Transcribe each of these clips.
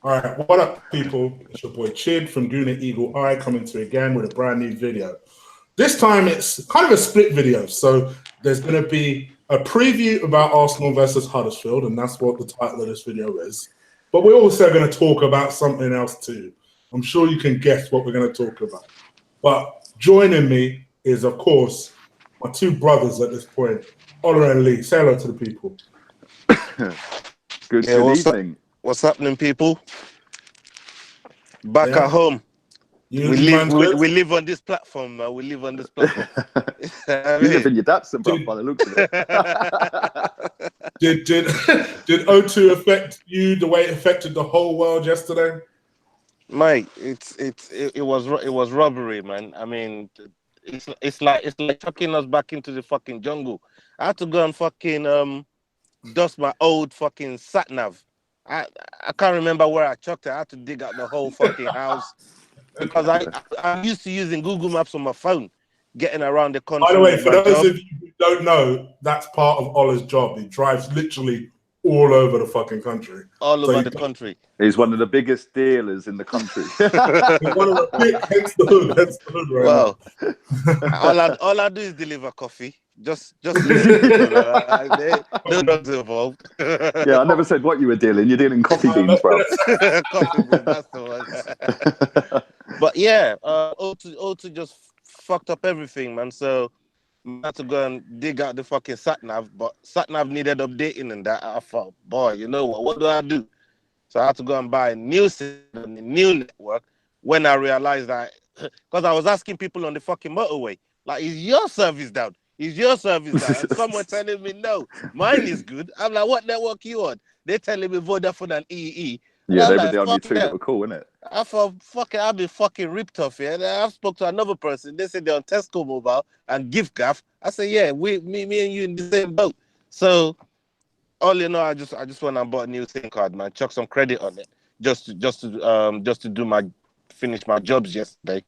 All right, what up, people? It's your boy Chig from Gunner Eagle Eye coming to you again with a brand new video. This time it's kind of a split video. So there's going to be a preview about Arsenal versus Huddersfield, and that's what the title of this video is. But we're also going to talk about something else too. I'm sure you can guess what we're going to talk about. But joining me is, of course, my two brothers at this point, Ola and Lee. Say hello to the people. Good evening. What's happening, people? Back at home. We live on this platform now. We live on this platform. You live in your Datsun, bro, by the looks of it. Did O2 affect you the way it affected the whole world yesterday? Mate, it was robbery, man. I mean, it's like chucking us back into the fucking jungle. I had to go and fucking dust my old fucking sat nav. I can't remember where I chucked it. I had to dig out the whole fucking house because I'm used to using Google Maps on my phone, getting around the country. By the way, for those of you who don't know, that's part of Ola's job. He drives literally all over the fucking country. All over the country. He's one of the biggest dealers in the country. One of the big, hence the hood right now. All I do is deliver coffee. Just listen. No drugs involved. Yeah, I never said what you were dealing. You're dealing coffee beans, bro. Coffee beans, that's the one. But yeah, O2 just fucked up everything, man. So I had to go and dig out the fucking sat nav, but sat nav needed updating, and that I thought, boy, you know what do I do? So I had to go and buy a new system, a new network. When I realized that, because I was asking people on the fucking motorway, like, is your service down? Is your service down? And someone telling me no, mine is good. I'm like, what network you on? They're telling me Vodafone and EE. Yeah, they were the only two that were cool, innit? I thought, fuck it, I've been fucking ripped off here. And I spoke to another person. They said they're on Tesco Mobile and Gift Gaff. I said, yeah, me and you in the same boat. So, all you know, I just went and bought a new SIM card, man. Chuck some credit on it, just to finish my jobs yesterday.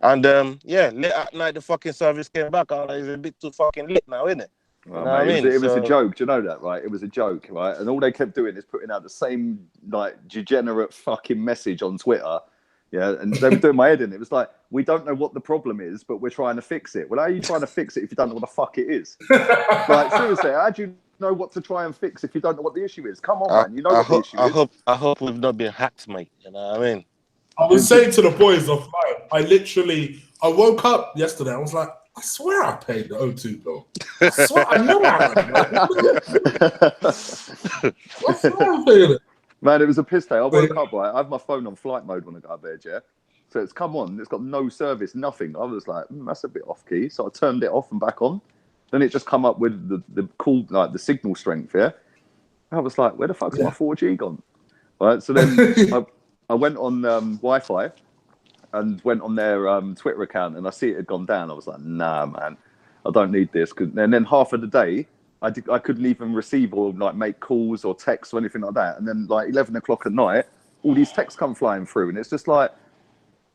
And yeah, late at night the fucking service came back. I was like, it's a bit too fucking late now, isn't it? Well, mate, it was a joke. Do you know that, right? It was a joke, right? And all they kept doing is putting out the same like degenerate fucking message on Twitter. Yeah, and they were doing my head in. It was like, we don't know what the problem is, but we're trying to fix it. Well, how are you trying to fix it if you don't know what the fuck it is? Like, seriously, how do you know what to try and fix if you don't know what the issue is? Come on, man. You know what the issue is. I hope we've not been hacked, mate. You know what I mean? I was saying to the boys offline, I woke up yesterday, I was like, I swear I paid the O2 bill. I swear I know I paid it. Man, it was a piss day. I woke up, right? I have my phone on flight mode when I go to bed, yeah? So it's come on, it's got no service, nothing. I was like, that's a bit off key. So I turned it off and back on. Then it just come up with the cool, like the signal strength, yeah? I was like, where the fuck's my 4G gone? Right, so then I went on Wi-Fi and went on their Twitter account, and I see it had gone down. I was like, nah, man, I don't need this. And then half of the day, I couldn't even receive or like make calls or texts or anything like that. And then like 11 o'clock at night, all these texts come flying through, and it's just like,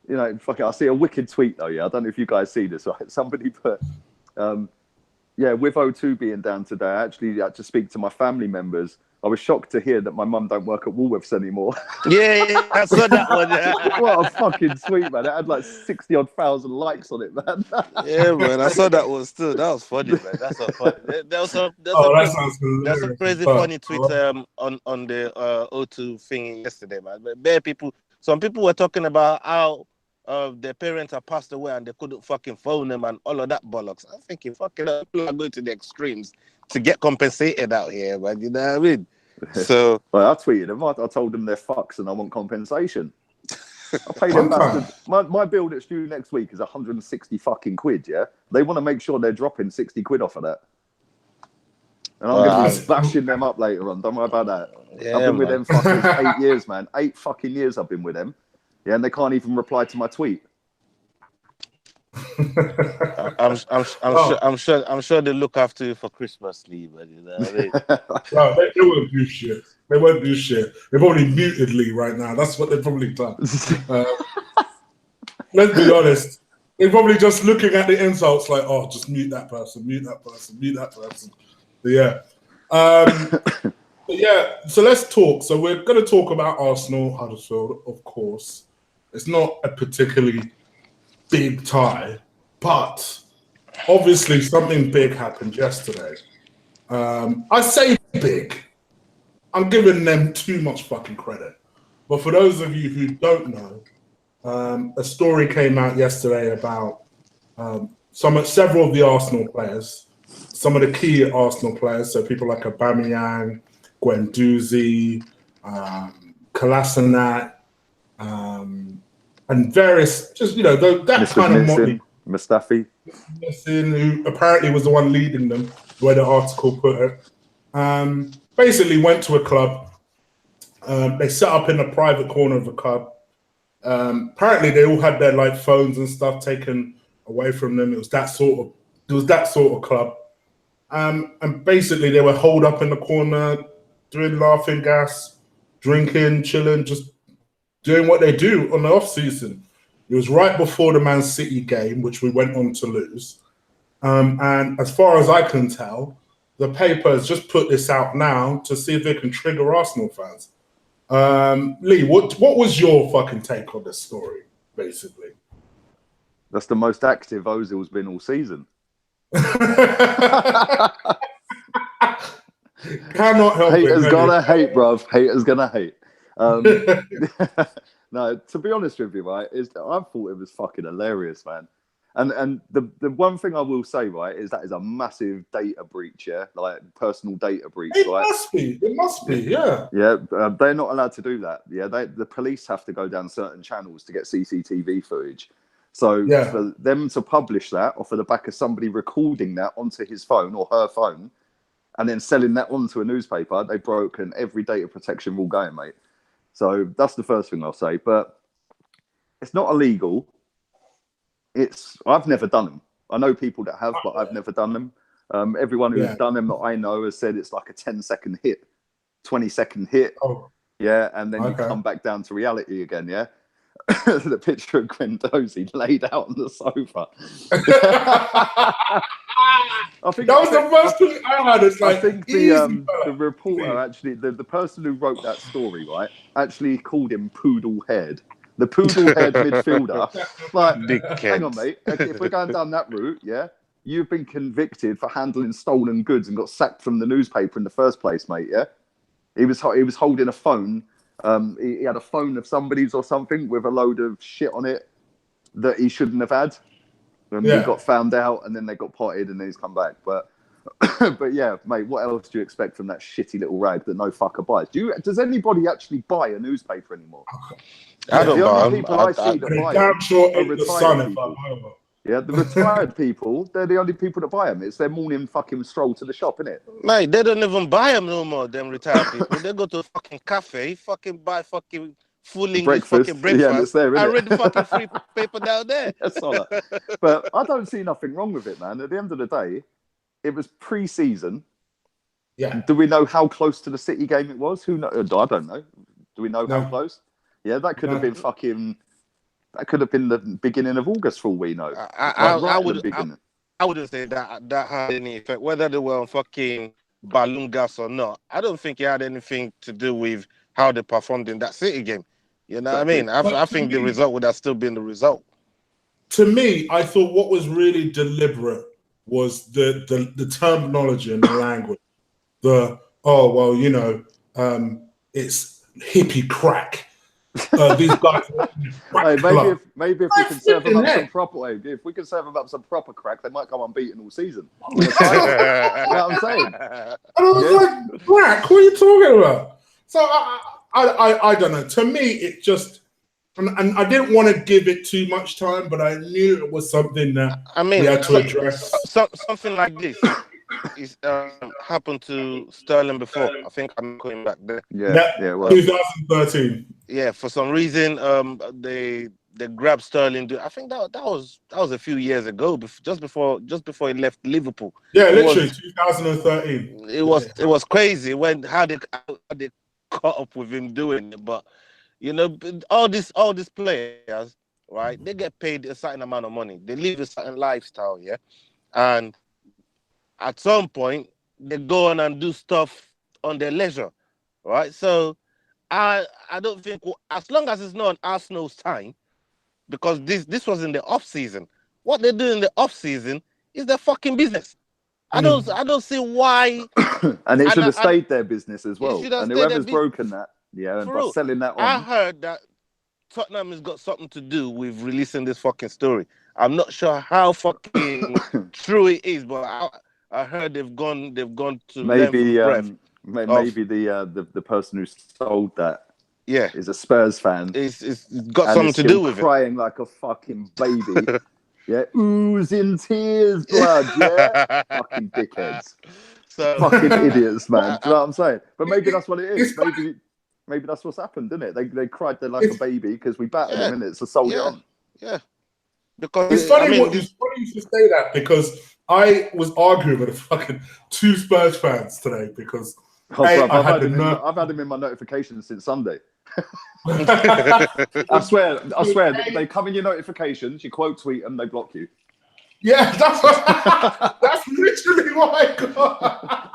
you know, fuck it. I see a wicked tweet though. Yeah, I don't know if you guys see this. Right, somebody put, yeah, with O2 being down today, I actually had to speak to my family members. I was shocked to hear that my mum don't work at Woolworths anymore. Yeah, I saw that one. Yeah. What a fucking tweet, man. It had like 60,000 likes on it, man. Yeah, man. I saw that one too. That was funny, man. That's a funny. That's a crazy funny tweet on the O2 thing yesterday, man. But some people were talking about how their parents have passed away and they couldn't fucking phone them and all of that bollocks. I'm thinking, fucking people are going to the extremes to get compensated out here, man. You know what I mean? So, well, I tweeted them. I told them they're fucks and I want compensation. I paid them bastards. My bill that's due next week is 160 fucking quid. Yeah, they want to make sure they're dropping 60 quid off of that. And I'm going to be bashing them up later on. Don't worry about that. Yeah, I've been with them fucking 8 years, man. 8 fucking years I've been with them. Yeah, and they can't even reply to my tweet. I'm sure they look after you for Christmas, Lee, but you know what I mean? No, they won't do shit. They won't do shit. They've probably muted Lee right now. That's what they've probably done. Let's be honest. They're probably just looking at the insults like, oh, just mute that person, mute that person, mute that person. But yeah. Yeah, so let's talk. So we're going to talk about Arsenal, Huddersfield, of course. It's not a particularly big tie, but obviously something big happened yesterday. I say big. I'm giving them too much fucking credit. But for those of you who don't know, a story came out yesterday about several of the Arsenal players, some of the key Arsenal players, so people like Aubameyang, Guendouzi, Kolasinac, and various, just, you know, that Mr. kind of motley. Mustafi. Who apparently was the one leading them, the way the article put it. Basically went to a club. They set up in a private corner of the club. Apparently they all had their like phones and stuff taken away from them. It was that sort of club. And basically they were holed up in the corner, doing laughing gas, drinking, chilling, just doing what they do on the off season. It was right before the Man City game, which we went on to lose. And as far as I can tell, the paper has just put this out now to see if they can trigger Arsenal fans. Lee, what was your fucking take on this story, basically? That's the most active Ozil's been all season. Cannot help it. Haters gonna hate, bruv. Haters gonna hate. No, to be honest with you, right, I thought it was fucking hilarious, man. And the one thing I will say, right, is that is a massive data breach, yeah, like personal data breach, right? It must be, yeah. Yeah, they're not allowed to do that. Yeah, the police have to go down certain channels to get CCTV footage. So for them to publish that off of the back of somebody recording that onto his phone or her phone, and then selling that onto a newspaper, they've broken every data protection rule going, mate. So that's the first thing I'll say. But it's not illegal. I've never done them. I know people that have, but I've never done them. Everyone who's done them that I know has said it's like a 10-second hit, 20-second hit. Oh. Yeah, and then you come back down to reality again, yeah? The picture of Guendouzi laid out on the sofa. I think that was the first thing I had. It's like, I think the reporter actually, the person who wrote that story, right, actually called him poodle-haired. The poodle-haired midfielder. Like, hang on, mate. If we're going down that route, yeah, you've been convicted for handling stolen goods and got sacked from the newspaper in the first place, mate. Yeah, he was holding a phone. He had a phone of somebody's or something with a load of shit on it that he shouldn't have had. And he got found out, and then they got potted, and then he's come back. But yeah, mate, what else do you expect from that shitty little rag that no fucker buys? Does anybody actually buy a newspaper anymore? I don't buy them. People I see that buy them are retired people. Yeah, the retired people, they're the only people that buy them. It's their morning fucking stroll to the shop, innit? Mate, they don't even buy them no more, them retired people. They go to a fucking cafe, fucking buy fucking full English fucking breakfast. Yeah, it's there, I read the fucking free paper down there. That's all right. But I don't see nothing wrong with it, man. At the end of the day, it was pre-season. Yeah. Do we know how close to the City game it was? Who knows? I don't know. Do we know how close? Yeah, that could have been fucking... That could have been the beginning of August for all we know. I wouldn't say that had any effect. Whether they were on fucking balloon gas or not, I don't think it had anything to do with how they performed in that City game. You know what I mean? I think the result would have still been the result. To me, I thought what was really deliberate was the terminology and the language. It's hippy crack. These guys. Maybe if we can serve them up some proper, if we can serve them up some proper crack, they might come unbeaten all season. You know what I'm saying? And I was like, crack? What are you talking about? So I don't know. To me, it just, and I didn't want to give it too much time, but I knew it was something that we had to address. Something like this. It's happened to Sterling before. I think I'm going back there. Yeah, well. 2013. Yeah, for some reason, they grabbed Sterling. I think that was a few years ago, just before he left Liverpool. Yeah, literally 2013. It was crazy how they caught up with him doing it. But you know, all these players, right? They get paid a certain amount of money. They live a certain lifestyle, yeah, and at some point, they go on and do stuff on their leisure. right? So I don't think, as long as it's not on Arsenal's time, because this was in the off season. What they do in the off season is their fucking business. I don't see why. And it should have stayed their business as well. And whoever's broken that, and by selling that on. I heard that Tottenham has got something to do with releasing this fucking story. I'm not sure how fucking true it is, but I heard they've gone to maybe the person who sold that is a Spurs fan. It's got something to do with crying like a fucking baby. Yeah, oozing tears, blood. Yeah, fucking dickheads. Fucking idiots, man. Do you know what I'm saying? But maybe that's what it is. Maybe that's what's happened, isn't it? They cried there like a baby because we battered them, innit? So sold it on. Yeah. Because it's funny you should say that, because I was arguing with a fucking 2 Spurs fans today because I've had him in my notifications since Sunday. I swear, they come in your notifications, you quote tweet them, they block you. Yeah, that's literally what I got.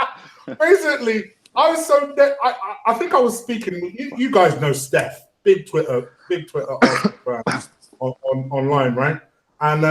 Basically, I was so I think I was speaking. You guys know Steph, big Twitter online, right? And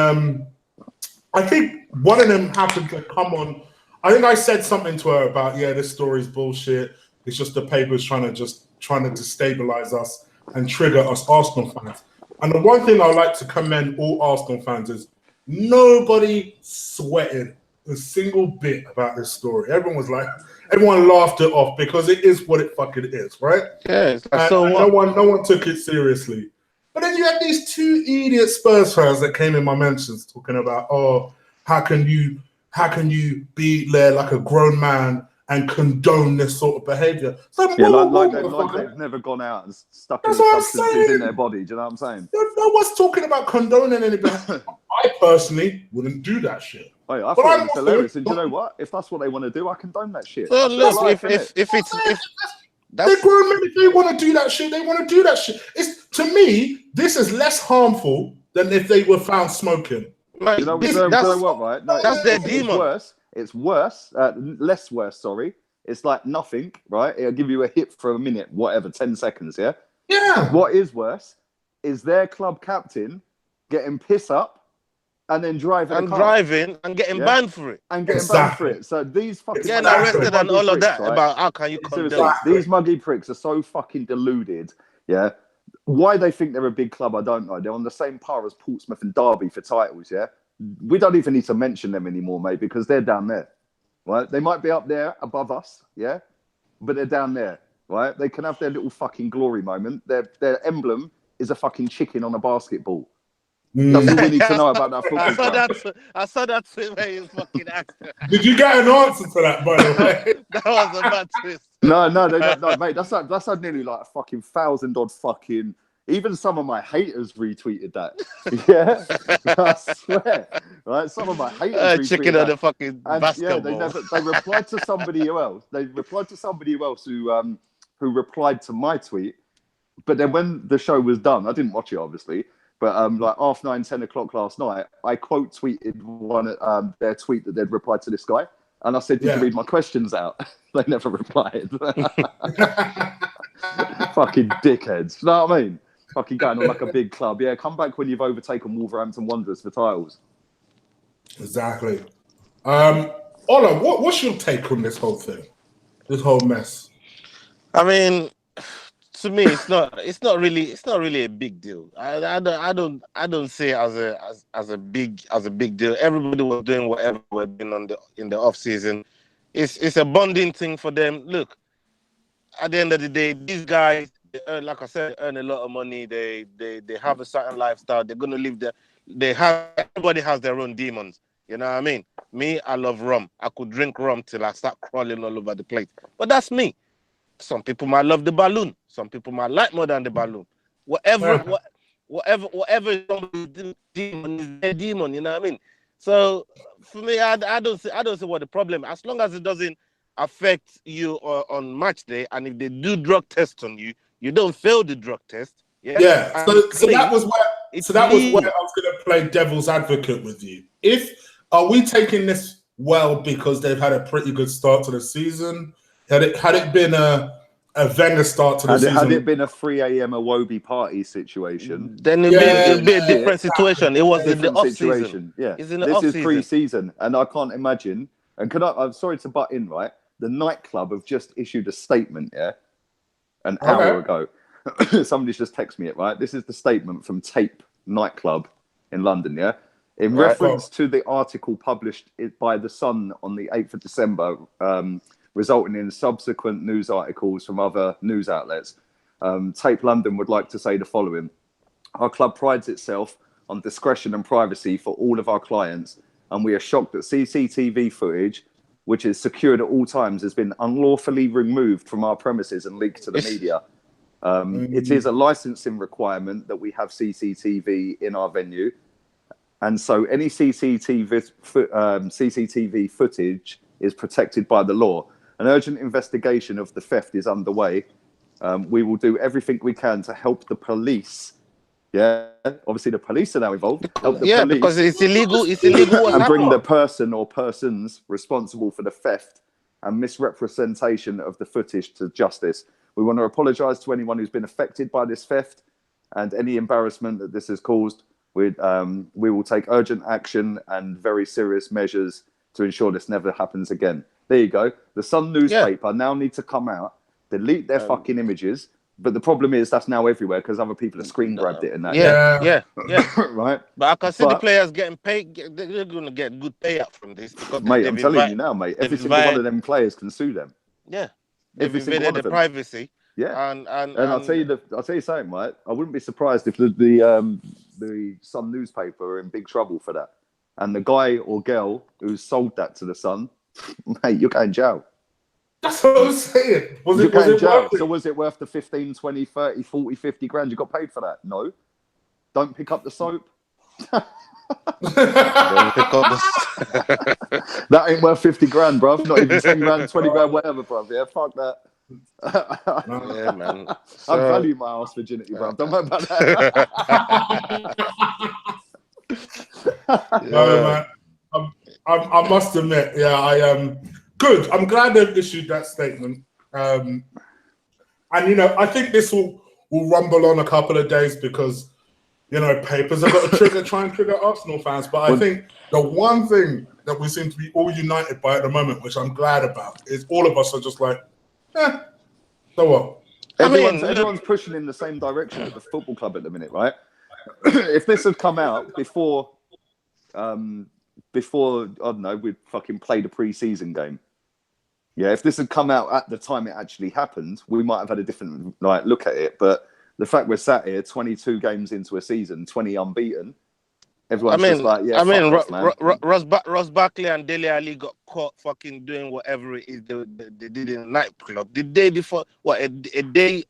I think one of them happened to come on. I think I said something to her about, this story's bullshit. It's just the papers trying to destabilize us and trigger us Arsenal fans. And the one thing I like to commend all Arsenal fans is nobody sweated a single bit about this story. Everyone laughed it off because it is what it fucking is, right? Yeah. No one took it seriously. But then you had these 2 idiot Spurs fans that came in my mentions talking about, how can you be there like a grown man and condone this sort of behaviour? So like they've never gone out and stuck any substances in their body. Do you know what I'm saying? No one's talking about condoning any behaviour. I personally wouldn't do that shit. I thought it was hilarious. And do you know what? If that's what they want to do, I condone that shit. So look, they're grown men. If they want to do that shit, they want to do that shit. To me, this is less harmful than if they were found smoking. Right. You know what, right? No, that's their demon. It's worse. Less worse, sorry. It's like nothing, right? It'll give you a hit for a minute, whatever, 10 seconds, yeah? Yeah. What is worse is their club captain getting piss up and then driving and getting banned for it. Banned for it. So these fucking arrested and all of that, right? About how can you condone? These muggy pricks are so fucking deluded, yeah? Why they think they're a big club, I don't know. They're on the same par as Portsmouth and Derby for titles, yeah? We don't even need to mention them anymore, mate, because they're down there, right? They might be up there above us, yeah? But they're down there, right? They can have their little fucking glory moment. Their emblem is a fucking chicken on a basketball. That's all we need to know about that football. I saw that tweet where you fucking actor. Did you get an answer to that, by the way? That was a bad twist. No, mate. That's had nearly like a fucking 1,000-odd fucking. Even some of my haters retweeted that. Yeah, I swear. Right, some of my haters retweeted chicken on the fucking basketball. Yeah, they replied to somebody else. They replied to somebody else who replied to my tweet. But then when the show was done, I didn't watch it obviously. But like 9:30, 10 o'clock last night, I quote tweeted their tweet that they'd replied to this guy, and I said, "Did you read my questions out?" They never replied. Fucking dickheads. You know what I mean? Fucking going on like a big club. Yeah, come back when you've overtaken Wolverhampton Wanderers for titles. Exactly. Ola, what's your take on this whole thing? This whole mess? I mean, to me, it's not really a big deal. I don't see it as a big deal. Everybody was doing whatever we're doing in the off season. It's a bonding thing for them. Look, at the end of the day, these guys, they earn, like I said, earn a lot of money. They have a certain lifestyle. They're gonna live there. Everybody has their own demons. You know what I mean? Me, I love rum. I could drink rum till I start crawling all over the place. But that's me. Some people might love the balloon. Some people might like more than the balloon. Whatever somebody's demon is their demon. You know what I mean? So for me, I don't see what the problem. As long as it doesn't affect you on match day, and if they do drug tests on you, you don't fail the drug test. Yeah. So that was where I was going to play devil's advocate with you. Are we taking this well because they've had a pretty good start to the season? Had it been a a Wenger start to the season. Had it been a 3 a.m. Awobi party situation, then it'd be a different situation. It was in the off season. Yeah, it's in the this off is season. pre-season, and I can't imagine. And I'm sorry to butt in, right? The nightclub have just issued a statement, an hour ago. Somebody's just texted me it, right? This is the statement from Tape Nightclub in London, in reference to the article published by The Sun on the 8th of December, resulting in subsequent news articles from other news outlets. Tape London would like to say the following. Our club prides itself on discretion and privacy for all of our clients, and we are shocked that CCTV footage, which is secured at all times, has been unlawfully removed from our premises and leaked to the media. It is a licensing requirement that we have CCTV in our venue. And so any CCTV footage is protected by the law. An urgent investigation of the theft is underway. We will do everything we can to help the police. Obviously the police are now involved. Help the police, because it's illegal. It's illegal. And bring the person or persons responsible for the theft and misrepresentation of the footage to justice. We want to apologise to anyone who's been affected by this theft and any embarrassment that this has caused. We will take urgent action and very serious measures to ensure this never happens again. There you go. The Sun newspaper now need to come out, delete their fucking images. But the problem is that's now everywhere because other people have screen grabbed it and that. Yeah. Right. But I can see the players getting paid. They're going to get good payout from this. Because mate, I'm telling you now, mate. Every single one of them players can sue them. Yeah. Every They've single one invaded of the them. privacy. Yeah. And I'll tell you something, right? I wouldn't be surprised if the Sun newspaper are in big trouble for that. And the guy or girl who sold that to the Sun, mate, you're going jail. That's what I was saying. Was it jail. worth it? So was it worth the 15, 20, 30, 40, 50 grand you got paid for that? No. Don't pick up the soap. That ain't worth 50 grand, bruv. Not even 10 grand, 20 grand, whatever, bruv. Yeah, fuck that. Yeah, man. I value my ass virginity, bruv. Don't worry about that. No, man. I must admit, I am good. I'm glad they've issued that statement. And I think this will rumble on a couple of days because papers have got to try and trigger Arsenal fans. But I think the one thing that we seem to be all united by at the moment, which I'm glad about, is all of us are just like, so what? Everyone's pushing in the same direction at the football club at the minute, right? If this had come out before I don't know, we'd fucking played a pre-season game. Yeah, if this had come out at the time it actually happened, we might have had a different look at it. But the fact we're sat here 22 games into a season, 20 unbeaten, everyone's just like, Ross Barkley and Dele Alli got caught fucking doing whatever it is they did in a nightclub the day before. A day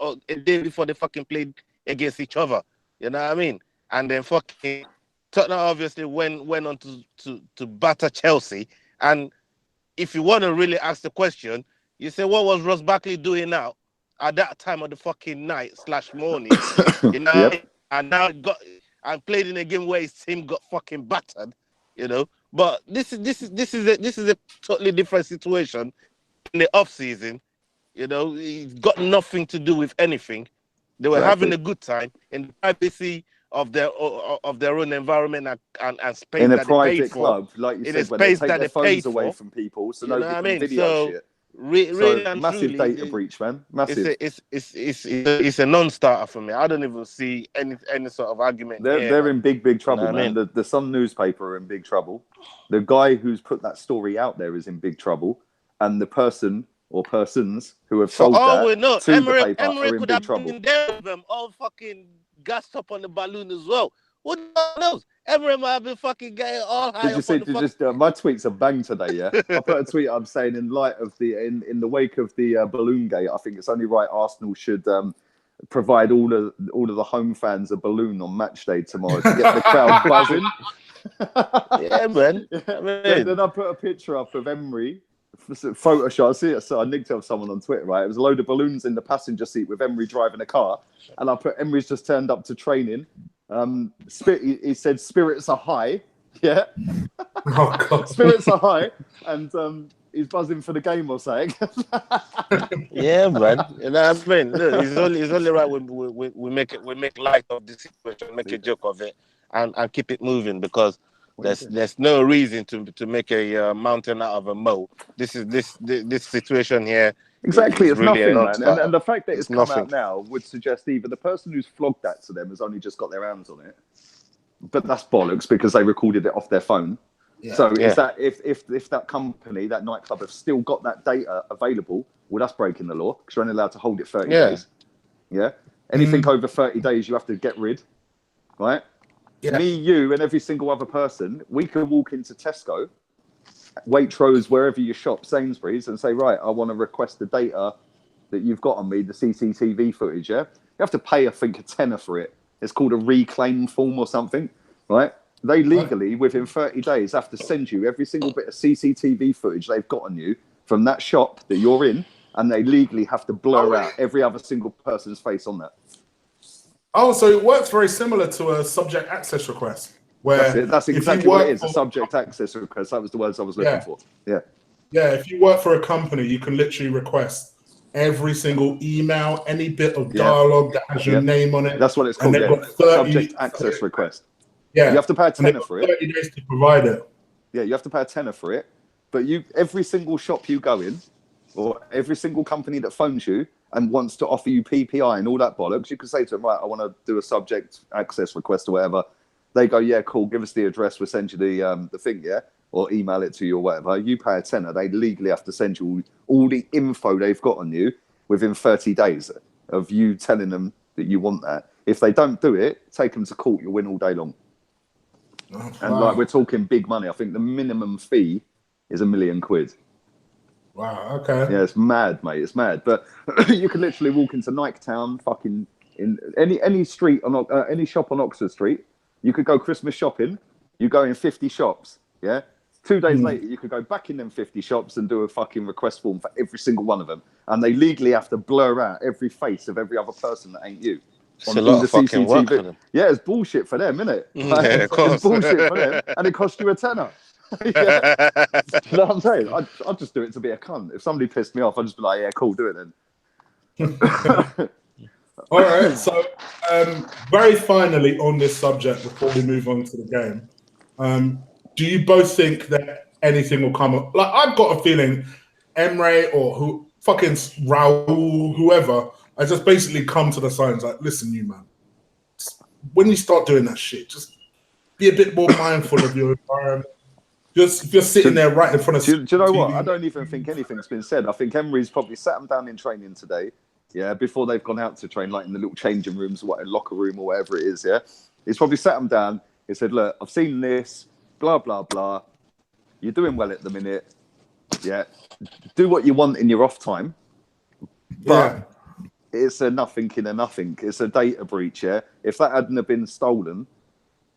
before they fucking played against each other. You know what I mean? And then fucking Tottenham obviously went on to batter Chelsea. And if you want to really ask the question, you say, what was Ross Barkley doing now at that time of the fucking night/morning? Yep. And now and played in a game where his team got fucking battered, But this is a totally different situation in the off season. It's got nothing to do with anything. They were having a good time in the privacy of their own environment and space in a that private they paid club, for, like you in said, a when they space take that their they paid phones away for. from people, so You know nobody what I mean? can video So, shit. Really and massive truly, data breach, man. Massive. It's a non-starter for me. I don't even see any sort of argument. They're in big trouble, You know man. The Sun newspaper are in big trouble. The guy who's put that story out there is in big trouble, and the person or persons who have sold that we know, to the paper are in could big have trouble. been there with them, all fucking gassed up on the balloon as well. Who knows? Emery might have been fucking getting all high. My tweets are bang today, yeah? I put a tweet up saying in light of in the wake of the balloon gate, I think it's only right Arsenal should provide all of the home fans a balloon on match day tomorrow to get the crowd buzzing. Yeah, man. Then I put a picture up of Emery, Photoshop. I see it, so I nicked it off someone on Twitter, right? It was a load of balloons in the passenger seat with Emery driving a car, and I put Emery's just turned up to training. He said spirits are high. Yeah. Oh, God. Spirits are high. And He's buzzing for the game or something. Yeah, man. You know what I mean? Look, it's only right we make light of the situation, make a joke of it, and keep it moving, because there's no reason to make a mountain out of a mole. This situation here. Exactly, is it's really nothing, man. And the fact that it's come nothing out now would suggest either the person who's flogged that to them has only just got their hands on it, but that's bollocks because they recorded it off their phone. Yeah. So is that if that company, that nightclub, have still got that data available, well, that's breaking the law because you're only allowed to hold it 30 days. Yeah. Anything over 30 days, you have to get rid. Right. Yeah. Me, you, and every single other person, we could walk into Tesco, Waitrose, wherever you shop, Sainsbury's, and say, right, I want to request the data that you've got on me, the CCTV footage. Yeah. You have to pay, I think, £10 for it. It's called a reclaim form or something. Right. They legally, within 30 days, have to send you every single bit of CCTV footage they've got on you from that shop that you're in, and they legally have to blur out every other single person's face on that. Oh, so it works very similar to a subject access request. Where that's exactly what it is, a subject access request. That was the words I was looking for. Yeah. Yeah, if you work for a company, you can literally request every single email, any bit of dialogue that has your name on it. That's what it's called, subject access request. Yeah, you have to pay a £10 for it. 30 days to provide it. Yeah, you have to pay a £10 for it. But every single shop you go in, or every single company that phones you and wants to offer you PPI and all that bollocks, you can say to them, right, I want to do a subject access request or whatever. They go, yeah, cool, give us the address, we'll send you the thing, or email it to you or whatever. You pay a £10. They legally have to send you all the info they've got on you within 30 days of you telling them that you want that. If they don't do it, take them to court, you'll win all day long. And like, we're talking big money. I think the minimum fee is £1 million. Wow. Okay. Yeah, it's mad, mate. It's mad. But you can literally walk into Nike Town, fucking in any street on any shop on Oxford Street. You could go Christmas shopping. You go in 50 shops. Yeah. 2 days later, you could go back in them 50 shops and do a fucking request form for every single one of them. And they legally have to blur out every face of every other person that ain't you. It's a lot of fucking work for them. Yeah, it's bullshit for them, isn't it? Like, yeah, of course. It's bullshit for them, and it costs you a £10. You know what I'm saying? I'd just do it to be a cunt. If somebody pissed me off, I'd just be like, yeah, cool, do it then. All right, so very finally on this subject, before we move on to the game, do you both think that anything will come up? Like, I've got a feeling Emre or fucking Raul, whoever, I just basically come to the signs like, listen, you man, when you start doing that shit, just be a bit more mindful of your environment. Just if you're sitting there right in front of. Do you know what? I don't even think anything's been said. I think Emery's probably sat them down in training today, before they've gone out to train, like in the little changing rooms, or locker room, or whatever it is. Yeah, he's probably sat them down. He said, "Look, I've seen this. Blah blah blah. You're doing well at the minute. Yeah, do what you want in your off time, but." It's a nothing in a nothing. It's a data breach, If that hadn't have been stolen,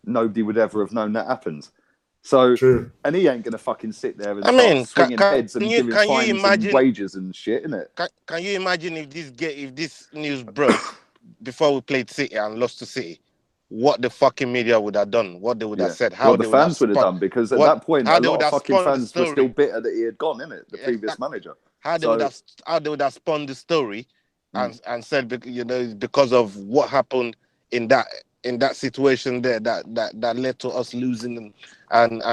nobody would ever have known that happened. So, and he ain't going to fucking sit there and start swinging heads and giving fines and wages and shit, innit? Can you imagine if this news broke before we played City and lost to City? What the fucking media would have done? What they would have said? How the fans would have done? Because at that point, a lot of fucking fans were still bitter that he had gone, innit? The previous manager. How they would have spun the story? And said, you know, because of what happened in that situation there that led to us losing and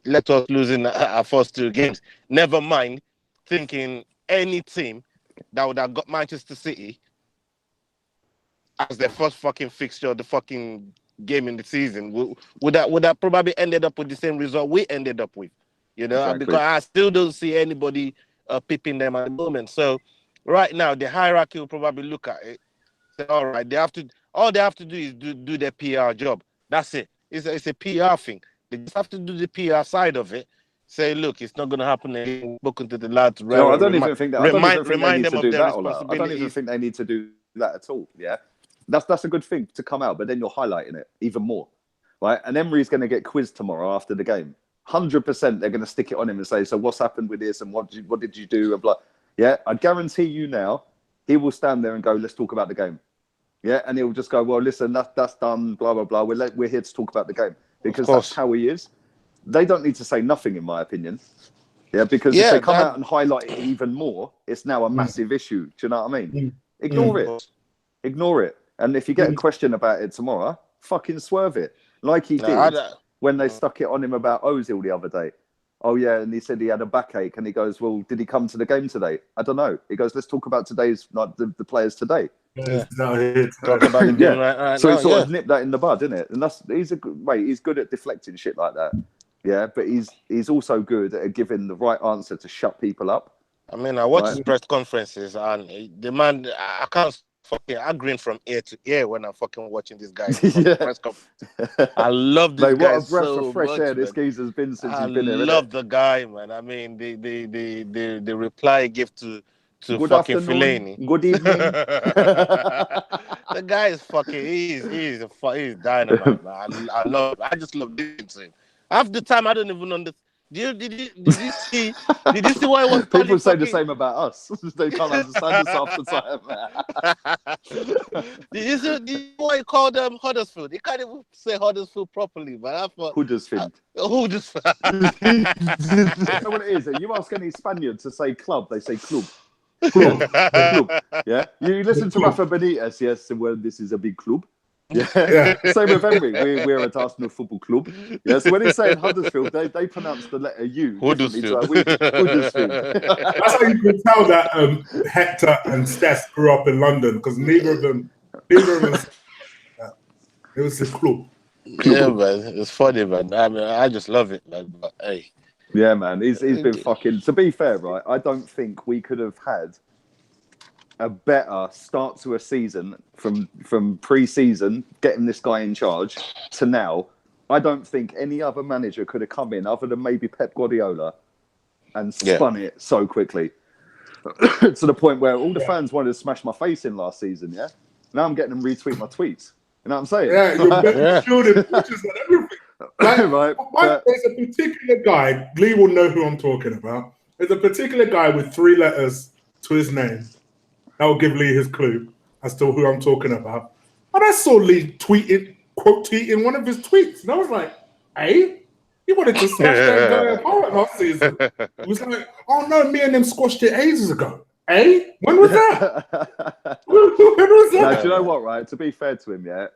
led to us losing our first 2 games. Never mind thinking any team that would have got Manchester City as their first fucking fixture, the fucking game in the season, would have probably ended up with the same result we ended up with, you know, exactly. Because I still don't see anybody pipping them at the moment. So. Right now, the hierarchy will probably look at it. Say, all right, all they have to do is do their PR job. That's it. It's a PR thing. They just have to do the PR side of it. Say, look, it's not going to happen again. Spoken to the lads. No, I don't even think that. Remind them of their responsibilities. I don't even think they need to do that at all. Yeah, that's a good thing to come out, but then you're highlighting it even more, right? And Emery's going to get quizzed tomorrow after the game. 100%, they're going to stick it on him and say, so what's happened with this and what did you do and blah. Yeah, I guarantee you now, he will stand there and go, let's talk about the game. Yeah, and he'll just go, well, listen, that's done, blah, blah, blah. We're here to talk about the game. Because that's how he is. They don't need to say nothing, in my opinion. Yeah, because if they come out and highlight it even more, it's now a massive issue. Do you know what I mean? Ignore it. Ignore it. And if you get a question about it tomorrow, fucking swerve it. Like he did when they stuck it on him about Ozil the other day. Oh, yeah, and he said he had a backache. And he goes, well, did he come to the game today? I don't know. He goes, let's talk about today's, like the players today. Yeah. Talk about the game right so now, he sort of nipped that in the bud, didn't it? And he's a good mate. He's good at deflecting shit like that. Yeah, but he's also good at giving the right answer to shut people up. I mean, I watch his press conferences, and the man, I can't fucking agreeing from ear to ear when I'm fucking watching this guy press conference. I love this guy. What a breath of fresh air this geezer's been since he's been here. I love the guy, man. I mean, the reply he gave to good fucking afternoon. Fellaini. Good evening. The guy is fucking. He's dynamite, man. I just love listening to him. Half the time, I don't even understand. Did you see why I was people say the same about us? They can't understand us half the time. Did you see why he called them Huddersfield? He can't even say Huddersfield properly, but I thought Huddersfield. Huddersfield. You know what it is? You ask any Spaniard to say club, they say club. Club. Yeah. You listen to Rafa Benitez, yes, well, this is a big club. Yeah. Same with Emery. We're at Arsenal Football Club. Yeah. So when he's saying Huddersfield, they pronounce the letter U. Huddersfield. Huddersfield. That's how you can tell that Hector and Steph grew up in London, because neither of them. It was the club. Yeah, man. It's funny, man. I mean, I just love it, man. But hey. Yeah, man. He's been fucking. To be fair, right? I don't think we could have had a better start to a season from pre-season, getting this guy in charge, to now. I don't think any other manager could have come in other than maybe Pep Guardiola and spun it so quickly to the point where all the fans wanted to smash my face in last season. Yeah, now I'm getting them retweet my tweets. You know what I'm saying? Yeah, you're shielded pictures and everything. Like, there's a particular guy. Lee will know who I'm talking about. There's a particular guy with 3 letters to his name. That will give Lee his clue as to who I'm talking about. And I saw Lee quote tweeting one of his tweets. And I was like, hey, he wanted to smash that guy apart last season. It was like, oh no, me and him squashed it ages ago. Hey, when was that? When was that? Now, do you know what, right? To be fair to him, yeah,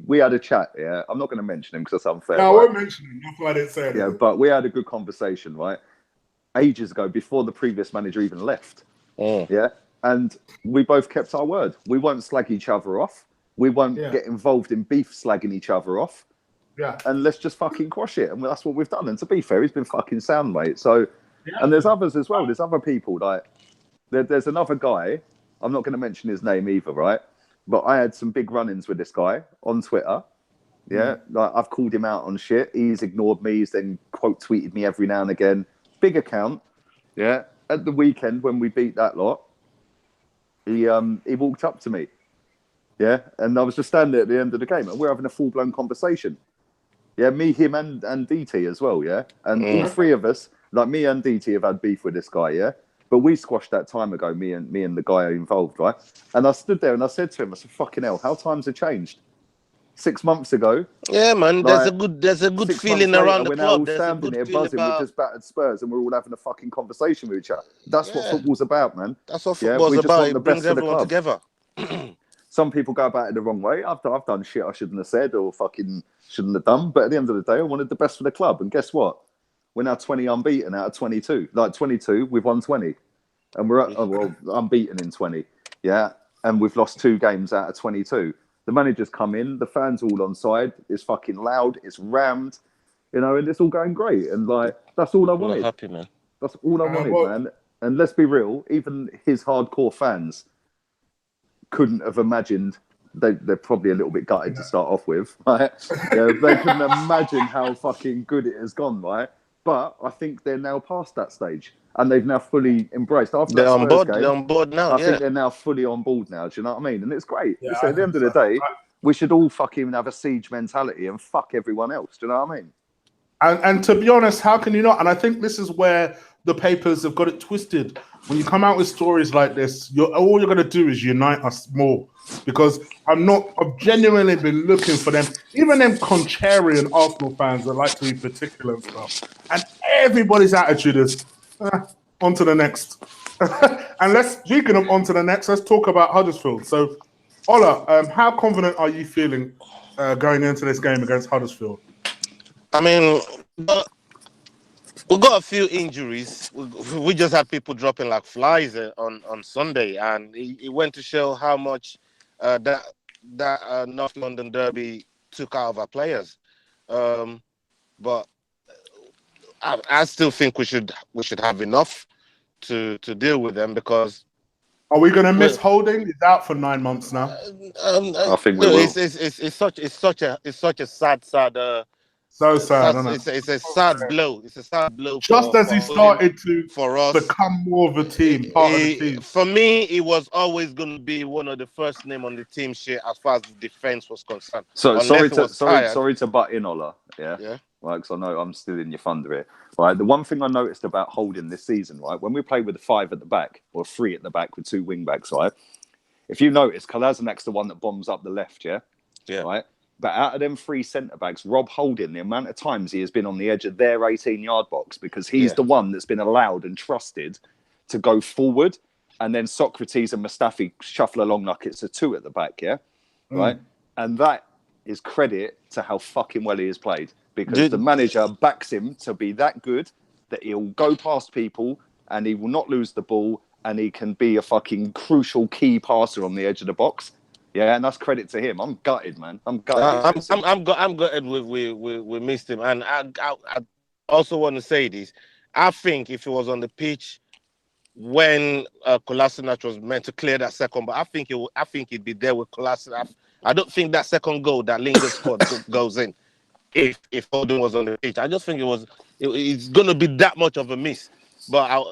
we had a chat, yeah. I'm not going to mention him because that's unfair. No, I won't mention him. That's why I didn't say it. Yeah, but we had a good conversation, right? Ages ago, before the previous manager even left. Yeah. And we both kept our word. We won't slag each other off. We won't get involved in beef slagging each other off. Yeah. And let's just fucking quash it. And that's what we've done. And to be fair, he's been fucking sound, mate. So, and there's others as well. There's other people. Like, there's another guy. I'm not going to mention his name either, right? But I had some big run-ins with this guy on Twitter. Yeah. Like, I've called him out on shit. He's ignored me. He's then quote tweeted me every now and again. Big account. Yeah. At the weekend when we beat that lot, he walked up to me, yeah, and I was just standing at the end of the game, and we're having a full-blown conversation. Yeah, me, him, and DT as well, yeah, and all 3 of us, like me and DT, have had beef with this guy, yeah, but we squashed that time ago, me and the guy involved, right? And I stood there and I said to him, I said, "Fucking hell, how times have changed." 6 months ago, yeah, man, like, there's a good feeling around the club. We're now all standing here buzzing. We've just battered Spurs, and we're all having a fucking conversation with each other. That's what football's about, man. That's what football's about. It brings everyone together. Some people go about it the wrong way. I've done shit I shouldn't have said or fucking shouldn't have done. But at the end of the day, I wanted the best for the club. And guess what? We're now 20 unbeaten out of 22. Like 22, we've won 20, and we're unbeaten in 20. Yeah, and we've lost 2 games out of 22. The manager's come in, the fans all on side. It's fucking loud. It's rammed, you know, and it's all going great. And like, that's all I wanted. I'm happy, man. That's all I wanted, man. And let's be real, even his hardcore fans couldn't have imagined. They're probably a little bit gutted to start off with, right? Yeah, they couldn't imagine how fucking good it has gone, right? But I think they're now past that stage. And they've now fully embraced. After they're on board. Game, they're on board now. I think they're now fully on board now. Do you know what I mean? And it's great. Yeah, so at the end of the day, we should all fucking have a siege mentality and fuck everyone else. Do you know what I mean? And to be honest, how can you not? And I think this is where the papers have got it twisted. When you come out with stories like this, all you're going to do is unite us more. Because I've genuinely been looking for them, even them contrarian Arsenal fans that like to be particular and stuff. And everybody's attitude is, on to the next. And speaking of on to the next, let's talk about Huddersfield. So, Ola, how confident are you feeling going into this game against Huddersfield? I mean, we got a few injuries. We just had people dropping like flies on Sunday, and it went to show how much that North London derby took out of our players. But I still think we should have enough to deal with them, because are we going to miss Holding? He's out for 9 months now. I think we will. It's such a sad. So sad, isn't it? It's a sad blow. It's a sad blow. Just as he started to for us become more of a team, part of the team. For me, it was always going to be one of the first name on the team sheet as far as the defense was concerned. So sorry to butt in, Ola. Yeah. Right, because I know I'm still in your thunder here. Right, the one thing I noticed about Holding this season, right, when we play with a 5 at the back or 3 at the back with 2 wing backs, right, if you notice, Koscielny's the one that bombs up the left, yeah, right. But out of them 3 centre-backs, Rob Holding, the amount of times he has been on the edge of their 18-yard box, because he's the one that's been allowed and trusted to go forward, and then Socrates and Mustafi shuffle along like it's a 2 at the back, right? And that is credit to how fucking well he has played, because the manager backs him to be that good that he'll go past people and he will not lose the ball, and he can be a fucking crucial key passer on the edge of the box. Yeah, and that's credit to him. I'm gutted, man. I'm gutted. I'm gutted. We missed him, and I also want to say this. I think if he was on the pitch when Koscielny was meant to clear that second, but I think he'd be there with Koscielny. I don't think that second goal that Lingard scored goes in if Foden was on the pitch. I just think it's going to be that much of a miss. But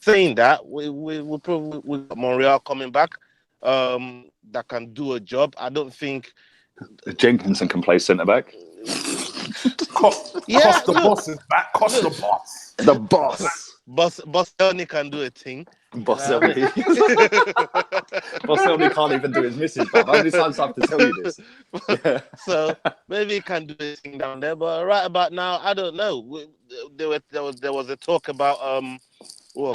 saying that, we probably got Monreal coming back. That can do a job. I don't think Jenkinson can play centre back. Costa Boss is back. Costa Boss. The boss. Koscielny can do a thing. Koscielny can't even do his misses, but how many times I have to tell you this? So maybe he can do a thing down there, but right about now, I don't know. There was a talk about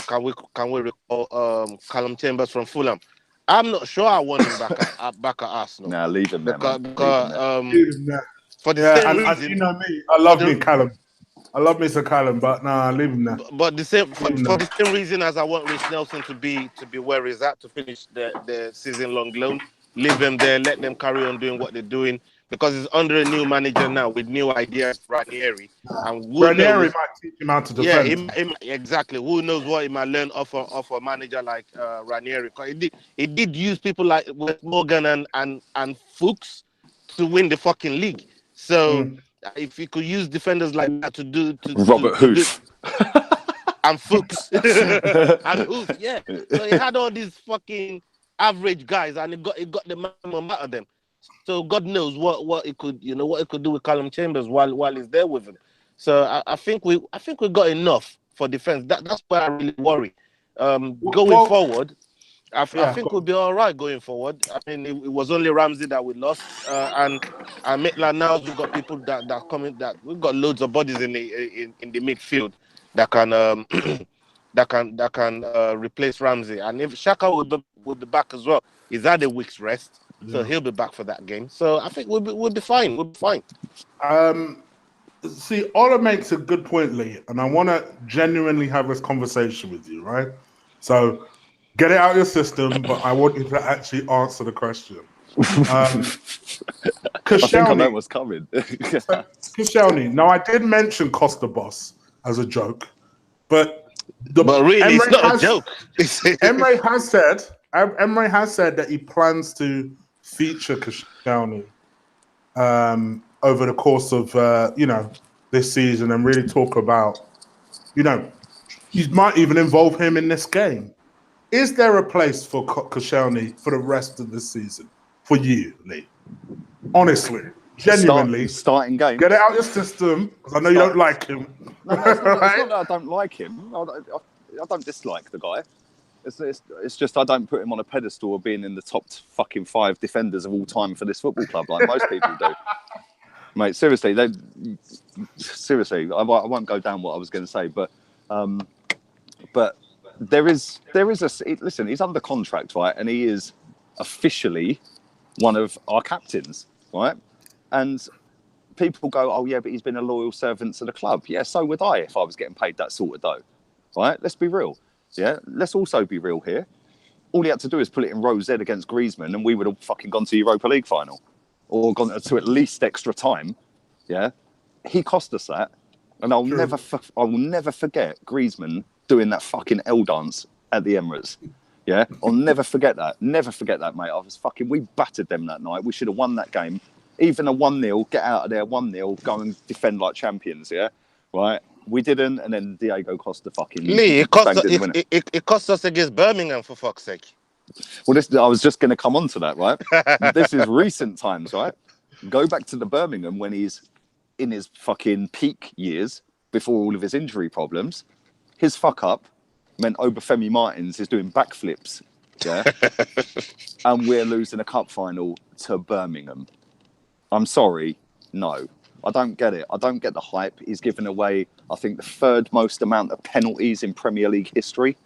can we recall Callum Chambers from Fulham? I'm not sure I want him back at Arsenal. Nah, leave him there. For the same reason, you know me, I love me Callum. I love Mr. Callum, but nah, leave him there. But for the same reason as I want Rich Nelson to be where he's at, to finish the season-long loan, leave them there, let them carry on doing what they're doing, because he's under a new maniger now with new ideas, Ranieri. And Ranieri might teach him how to defend. Yeah, exactly. Who knows what he might learn off a manager like Ranieri? Because he did use people like Wes Morgan and Fuchs to win the fucking league. So if he could use defenders like that to Robert Huth and Fuchs and Huth, yeah. So he had all these fucking average guys, and he got the minimum out of them. So God knows what it could do with Callum Chambers while he's there with him. So I think we got enough for defense. That's why I really worry. Going forward, I think we'll be all right going forward. I mean, it was only Ramsey that we lost, and Maitland now we've got people that coming. That we've got loads of bodies in the midfield that can replace Ramsey. And if Xhaka will be back as well, he's had a week's rest. So he'll be back for that game. So I think we'll be fine. We'll be fine. See, Ola makes a good point, Lee, and I want to genuinely have this conversation with you, right? So get it out of your system, but I want you to actually answer the question. Koscielny, I think I know what's coming. Koscielny. Now, I did mention Costa Boss as a joke, but really, Emre it's not a joke. Emre has said that he plans to feature Koscielny over the course of this season and really talk about, he might even involve him in this game. Is there a place for Koscielny for the rest of the season for you, Lee? Honestly, Genuinely. Starting games. Get it out your system, because I know you don't like him. No, it's not that I don't like him. I don't dislike the guy. It's just I don't put him on a pedestal of being in the top fucking 5 defenders of all time for this football club like most people do. Mate, seriously, I won't go down what I was going to say, but there is listen, he's under contract, right, and he is officially one of our captains, right, and people go, oh yeah, but he's been a loyal servant to the club. Yeah, so would I if I was getting paid that sort of dough, right? Let's be real. Yeah, let's also be real here. All he had to do is put it in row Z against Griezmann, and we would have fucking gone to Europa League final, or gone to at least extra time. Yeah, he cost us that, and I will never forget Griezmann doing that fucking L dance at the Emirates. Yeah, I'll never forget that. Never forget that, mate. We battered them that night. We should have won that game. Even a 1-0, get out of there, 1-0, go and defend like champions. Yeah, right. We didn't, and then Diego Costa fucking... Lee, it cost us against Birmingham, for fuck's sake. Well, I was just going to come on to that, right? This is recent times, right? Go back to the Birmingham when he's in his fucking peak years, before all of his injury problems. His fuck-up meant Obafemi Martins is doing backflips, yeah? And we're losing a cup final to Birmingham. I'm sorry, no. I don't get it. I don't get the hype. He's given away, I think, the 3rd most amount of penalties in Premier League history.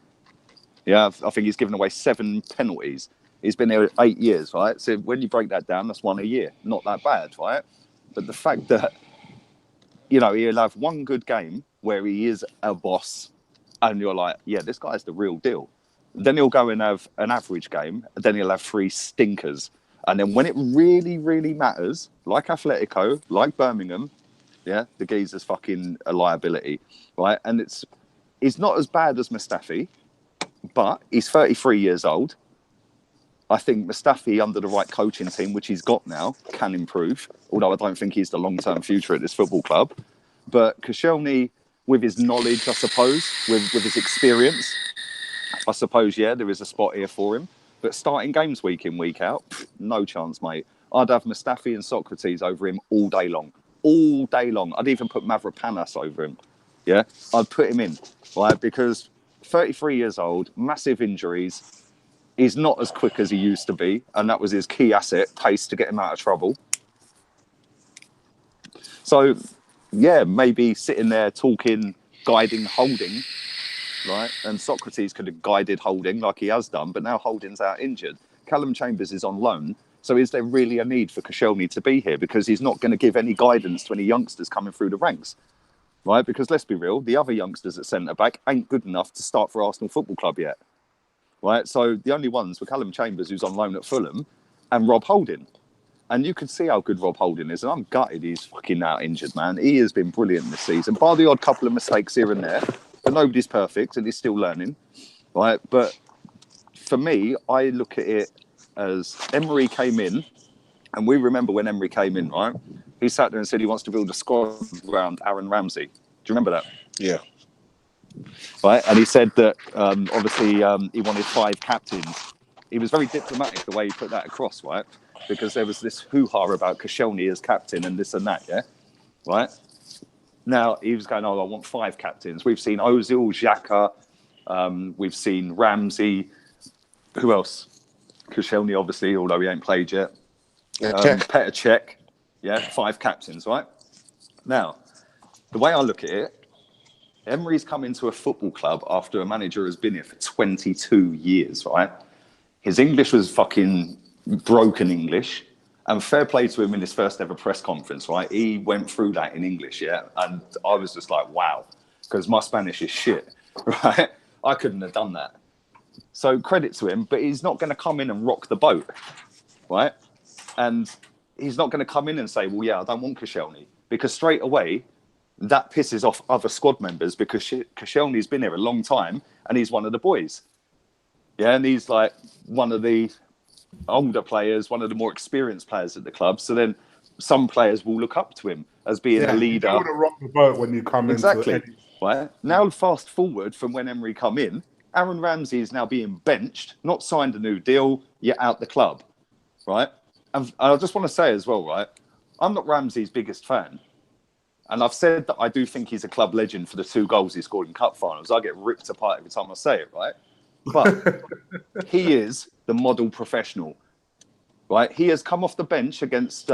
Yeah, I think he's given away 7 penalties. He's been there 8 years, right? So when you break that down, that's 1 a year. Not that bad, right? But the fact that, he'll have one good game where he is a boss and you're like, yeah, this guy's the real deal. Then he'll go and have an average game, and then he'll have 3 stinkers. And then when it really, really matters, like Atletico, like Birmingham, yeah, the geezer's fucking a liability, right? And he's not as bad as Mustafi, but he's 33 years old. I think Mustafi, under the right coaching team, which he's got now, can improve, although I don't think he's the long-term future at this football club. But Koscielny, with his knowledge, I suppose, with his experience, I suppose, yeah, there is a spot here for him. But starting games week in, week out, no chance, mate. I'd have Mustafi and Socrates over him all day long. All day long. I'd even put Mavropanos over him. Yeah? I'd put him in, right? Because 33 years old, massive injuries. He's not as quick as he used to be. And that was his key asset, pace, to get him out of trouble. So, yeah, maybe sitting there talking, guiding, holding, right? And Socrates could have guided Holding like he has done, but now Holding's out injured. Callum Chambers is on loan. So is there really a need for Koscielny to be here? Because he's not going to give any guidance to any youngsters coming through the ranks, right? Because let's be real, the other youngsters at centre-back ain't good enough to start for Arsenal Football Club yet, right? So the only ones were Callum Chambers, who's on loan at Fulham, and Rob Holding. And you can see how good Rob Holding is. And I'm gutted he's fucking out injured, man. He has been brilliant this season, bar the odd couple of mistakes here and there. But nobody's perfect and he's still learning, right? But for me, I look at it as Emery came in, and we remember when Emery came in, right? He sat there and said he wants to build a squad around Aaron Ramsey. Do you remember that? Yeah. Right? And he said that obviously he wanted 5 captains. He was very diplomatic the way he put that across, right? Because there was this hoo-ha about Koscielny as captain and this and that, yeah? Right? Now, he was going, I want 5 captains. We've seen Ozil, Xhaka, we've seen Ramsey. Who else? Koscielny, obviously, although he ain't played yet. Petr Cech. Yeah, 5 captains, right? Now, the way I look at it, Emery's come into a football club after a manager has been here for 22 years, right? His English was fucking broken English. And fair play to him in his first ever press conference, right? He went through that in English, yeah? And I was just like, wow, because my Spanish is shit, right? I couldn't have done that. So credit to him, but he's not going to come in and rock the boat, right? And he's not going to come in and say, well, yeah, I don't want Koscielny. Because straight away, that pisses off other squad members because Koscielny's been here a long time and he's one of the boys. Yeah, and he's like one of the older players, one of the more experienced players at the club. So then some players will look up to him as being a leader. You don't want to rock the boat when you come exactly. into Right? Now, fast forward from when Emery come in, Aaron Ramsey is now being benched, not signed a new deal, yet out the club, right? And I just want to say as well, right? I'm not Ramsey's biggest fan. And I've said that I do think he's a club legend for the 2 goals he scored in cup finals. I get ripped apart every time I say it, right? But he is the model professional, right? He has come off the bench against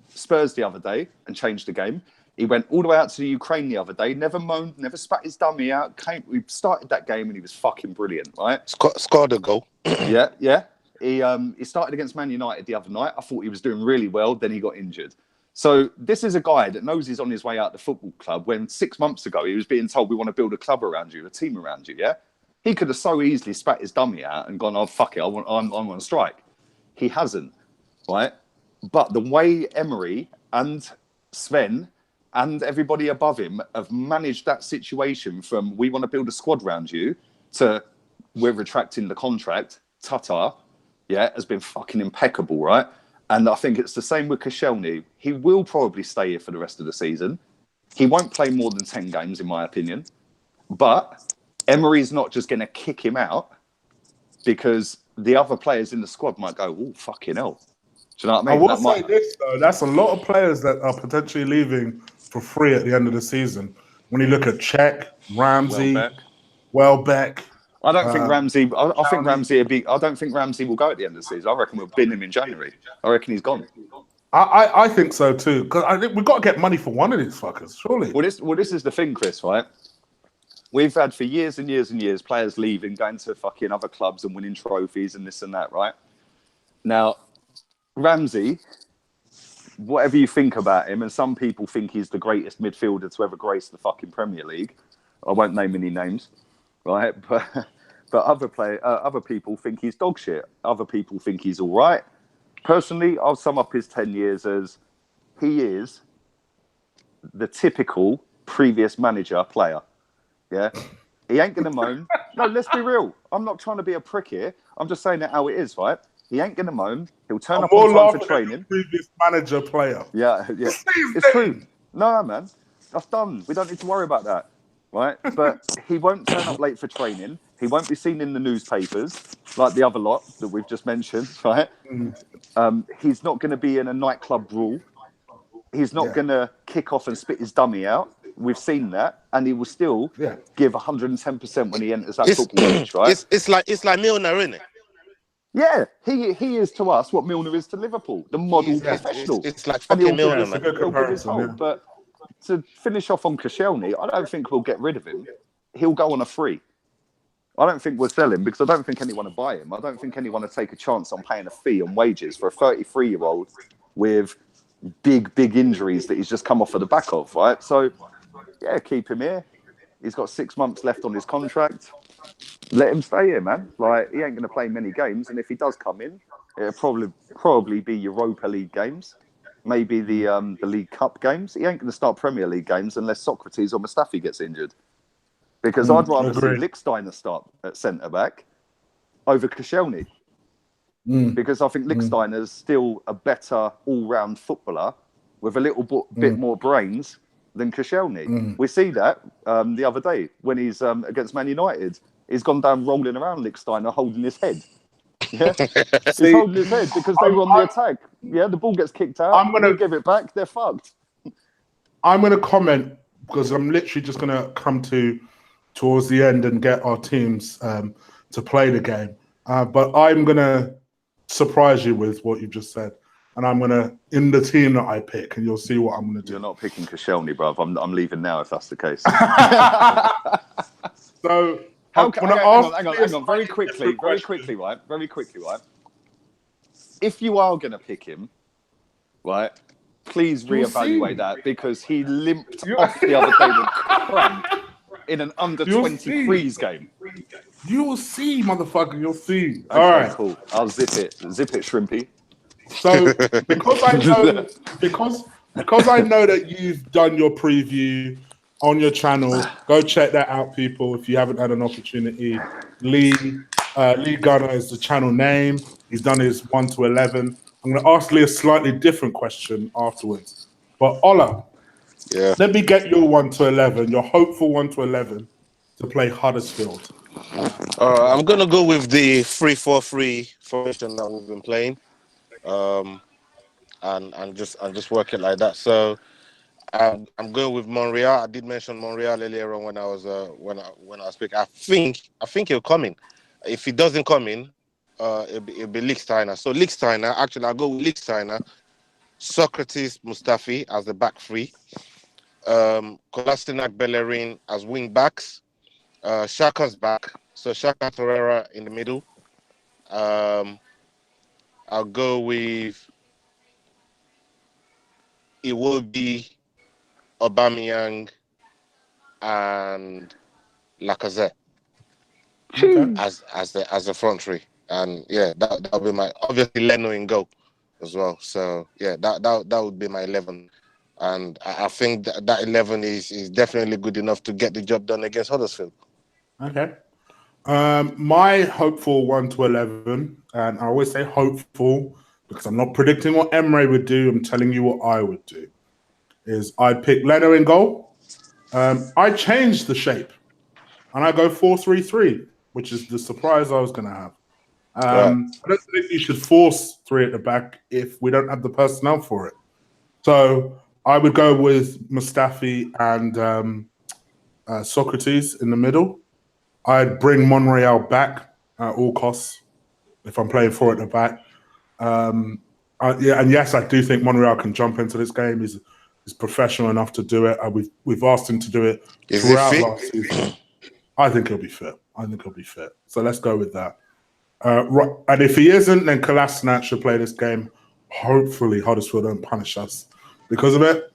Spurs the other day and changed the game. He went all the way out to the Ukraine the other day, never moaned, never spat his dummy out. We started that game and he was fucking brilliant, right? Scored a goal. Yeah. He started against Man United the other night. I thought he was doing really well. Then he got injured. So this is a guy that knows he's on his way out the football club when 6 months ago he was being told, we want to build a club around you, a team around you, yeah? He could have so easily spat his dummy out and gone, oh, fuck it, I want to strike. He hasn't, right? But the way Emery and Sven and everybody above him have managed that situation from we want to build a squad around you to we're retracting the contract, Tatar, yeah, has been fucking impeccable, right? And I think it's the same with Koscielny. He will probably stay here for the rest of the season. He won't play more than 10 games, in my opinion. But Emery's not just going to kick him out because the other players in the squad might go, oh, fucking hell. Do you know what I mean? I will say this, though. That's a lot of players that are potentially leaving for free at the end of the season. When you look at Chig, Ramsey, Welbeck. I don't think Ramsey. I think Ramsey would be. I don't think Ramsey will go at the end of the season. I reckon we'll bin him in January. I reckon he's gone. I think so too. Because I think we've got to get money for one of these fuckers, surely. Well, this is the thing, Chris. Right? We've had for years and years and years players leaving, going to fucking other clubs and winning trophies and this and that. Right? Now, Ramsey, whatever you think about him, and some people think he's the greatest midfielder to ever grace the fucking Premier League. I won't name any names. Right, but other people think he's dog shit. Other people think he's all right. Personally, I'll sum up his 10 years as he is the typical previous manager player. Yeah, he ain't gonna moan. No, let's be real. I'm not trying to be a prick here. I'm just saying it how it is, right? He ain't gonna moan. He'll turn up on time for training. Previous manager player. Yeah, it's true. No, man, that's done. We don't need to worry about that. Right, but he won't turn up late for training. He won't be seen in the newspapers like the other lot that we've just mentioned. Right, he's not going to be in a nightclub brawl. He's not going to kick off and spit his dummy out. We've seen that, and he will still give 110% when he enters that football pitch. Right, it's like Milner, isn't it? Yeah, he is to us what Milner is to Liverpool, the model professional. It's like fucking Milner, man. He'll put his whole, but to finish off on Koscielny, I don't think we'll get rid of him. He'll go on a free. I don't think we'll sell him because I don't think anyone will buy him. I don't think anyone will take a chance on paying a fee and wages for a 33-year-old with big injuries that he's just come off of the back of, right? So, yeah, keep him here. He's got 6 months left on his contract. Let him stay here, man. Like, he ain't going to play many games, and if he does come in, it'll probably be Europa League games. Maybe the League Cup games. He ain't going to start Premier League games unless Socrates or Mustafi gets injured. Because I'd rather see Lichtsteiner start at centre-back over Koscielny. Because I think Lichtsteiner's still a better all-round footballer with a little bit more brains than Koscielny. We see that the other day when he's against Man United. He's gone down rolling around Lichtsteiner holding his head. Yeah, he's holding his head because they were on the attack. Yeah, the ball gets kicked out. I'm gonna give it back. They're fucked. I'm gonna comment because I'm literally just gonna come towards the end and get our teams to play the game. But I'm gonna surprise you with what you've just said, and I'm gonna in the team that I pick, and you'll see what I'm gonna do. You're not picking Koscielny, bruv. I'm leaving now if that's the case. So. Hang on. Very quickly, right? If you are going to pick him, right, please reevaluate that because he limped off the other day with cramp in an under-23s game. You'll see, motherfucker. You'll see. Okay, all right, cool. I'll zip it, Shrimpy. So because I know that you've done your preview on your channel, go check that out, people. If you haven't had an opportunity, Lee Gunner is the channel name. He's done his 1 to 11. I'm going to ask Lee a slightly different question afterwards. But Ola, let me get your 1 to 11, your hopeful 1 to 11 to play Huddersfield. I'm going to go with the 3-4-3 formation that we've been playing. and just work it like that. So I'm going with Monreal. I did mention Monreal earlier on when I was when I was speaking. I think he'll come in. If he doesn't come in, it'll be Lichtsteiner. So Lichtsteiner, actually, I'll go with Lichtsteiner, Socrates, Mustafi as the back three, Kolasinac, Bellerin as wing backs, Shaka's back, so Shaka Torreira in the middle. I'll go with it will be Aubameyang and Lacazette Okay. as the front three, and yeah, that'll be my obviously Leno in goal as well. So yeah, that would be my 11, and I think that 11 is definitely good enough to get the job done against Huddersfield. Okay. My hopeful 1 to 11, and I always say hopeful because I'm not predicting what Emre would do. I'm telling you what I would do. Is I'd pick Leno in goal. I change the shape, and I go 4-3-3, which is the surprise I was going to have. Right. I don't think you should force 3 at the back if we don't have the personnel for it. So I would go with Mustafi and Socrates in the middle. I'd bring Monreal back at all costs if I'm playing 4 at the back. And yes, I do think Monreal can jump into this game. He's professional enough to do it. We've asked him to do it throughout last season. I think he'll be fit. So let's go with that. And if he isn't, then Kolasinac should play this game. Hopefully, Huddersfield don't punish us because of it.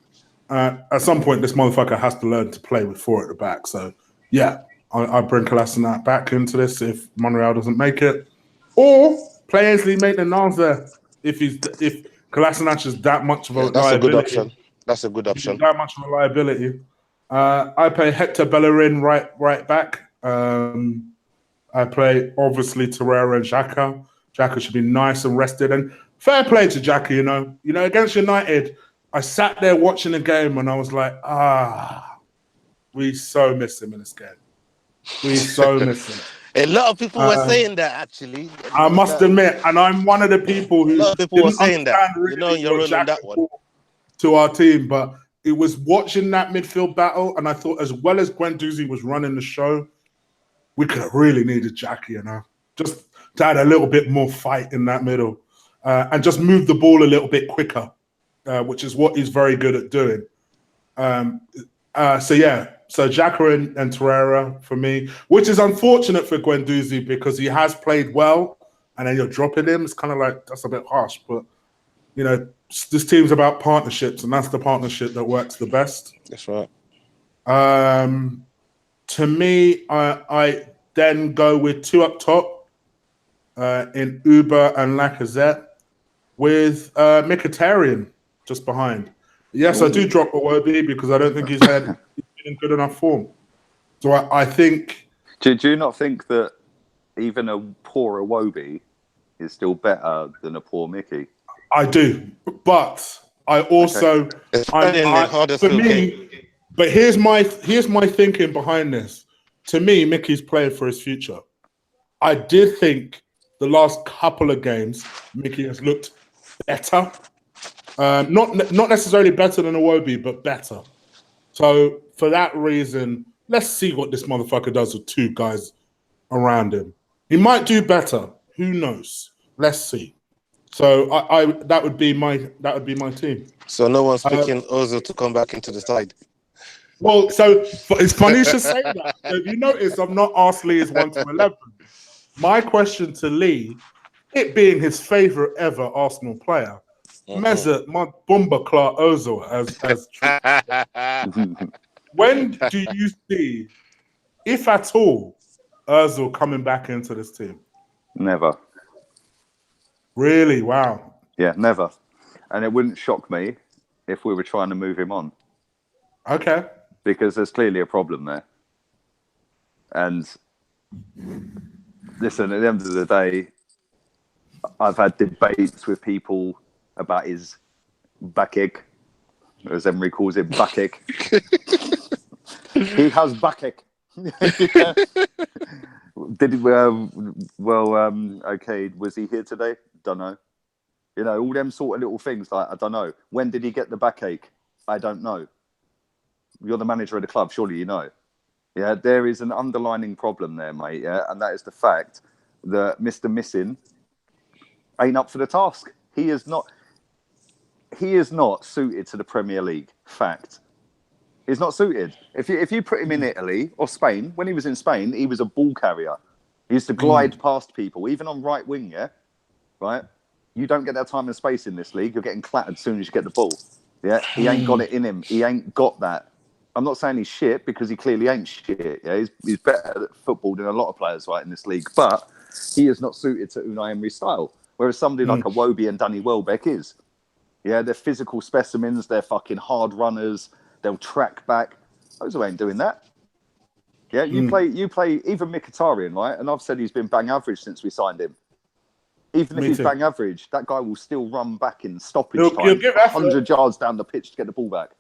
At some point, this motherfucker has to learn to play with 4 at the back. So, yeah, I bring Kolasinac back into this if Monreal doesn't make it. Or play Ainsley Maitland-Niles there if Kolasinac is that much of a That's liability. a good option. That's a good option. That much of a liability. I play Hector Bellerin right back. I play, obviously, Torreira and Xhaka. Xhaka should be nice and rested. And fair play to Xhaka, you know. Against United, I sat there watching the game and I was like, we so miss him in this game. We so miss him. A lot of people were saying that, actually. I must admit, and I'm one of the people who a lot of people were saying that. Really You're rolling that one. To our team, but it was watching that midfield battle, and I thought as well as Guendouzi was running the show, we could have really needed Jackie, just to add a little bit more fight in that middle and just move the ball a little bit quicker, which is what he's very good at doing. So Xhaka and Torreira for me, which is unfortunate for Guendouzi because he has played well, and then you're dropping him. It's kind of like, that's a bit harsh, but, this team's about partnerships, and that's the partnership that works the best. That's right. To me, I then go with 2 up top in Uber and Lacazette with Mkhitaryan just behind. Yes, I do drop Iwobi because I don't think he's been in good enough form. So I think... Do you not think that even a poor Iwobi is still better than a poor Mickey? I do, but I also... For me... But here's my thinking behind this. To me, Mickey's playing for his future. I did think the last couple of games, Mickey has looked better. Not necessarily better than Iwobi, but better. So for that reason, let's see what this motherfucker does with 2 guys around him. He might do better. Who knows? Let's see. So that would be my team. So no one's picking Ozil to come back into the side. Well, so it's funny you should say that. So if you notice, I've not asked Lee his 1 to 11. My question to Lee, it being his favourite ever Arsenal player, Mesut my Bumba Clark Ozil as when do you see, if at all, Ozil coming back into this team? Never. Really? Wow. Yeah, never. And it wouldn't shock me if we were trying to move him on. Okay. Because there's clearly a problem there. And listen, at the end of the day, I've had debates with people about his backache, as Emery calls it, backache. He has backache. Did he? Okay. Was he here today? Don't know. You know, all them sort of little things. Like, I don't know. When did he get the backache? I don't know. You're the manager of the club. Surely you know. Yeah, there is an underlining problem there, mate. Yeah, and that is the fact that Mr. Missing ain't up for the task. He is not suited to the Premier League. Fact. He's not suited. If you put him in Italy or Spain, when he was in Spain, he was a ball carrier. He used to glide past people, even on right wing, yeah? Right? You don't get that time and space in this league. You're getting clattered as soon as you get the ball. Yeah? He ain't got it in him. He ain't got that. I'm not saying he's shit, because he clearly ain't shit. Yeah? He's better at football than a lot of players right in this league. But he is not suited to Unai Emery's style. Whereas somebody like a Iwobi and Danny Welbeck is. Yeah, they're physical specimens. They're fucking hard runners. They'll track back. Those who ain't doing that. Yeah, you play even Mkhitaryan, right? And I've said he's been bang average since we signed him. Even if he's bang average, that guy will still run back in stoppage time, 100 yards down the pitch to get the ball back.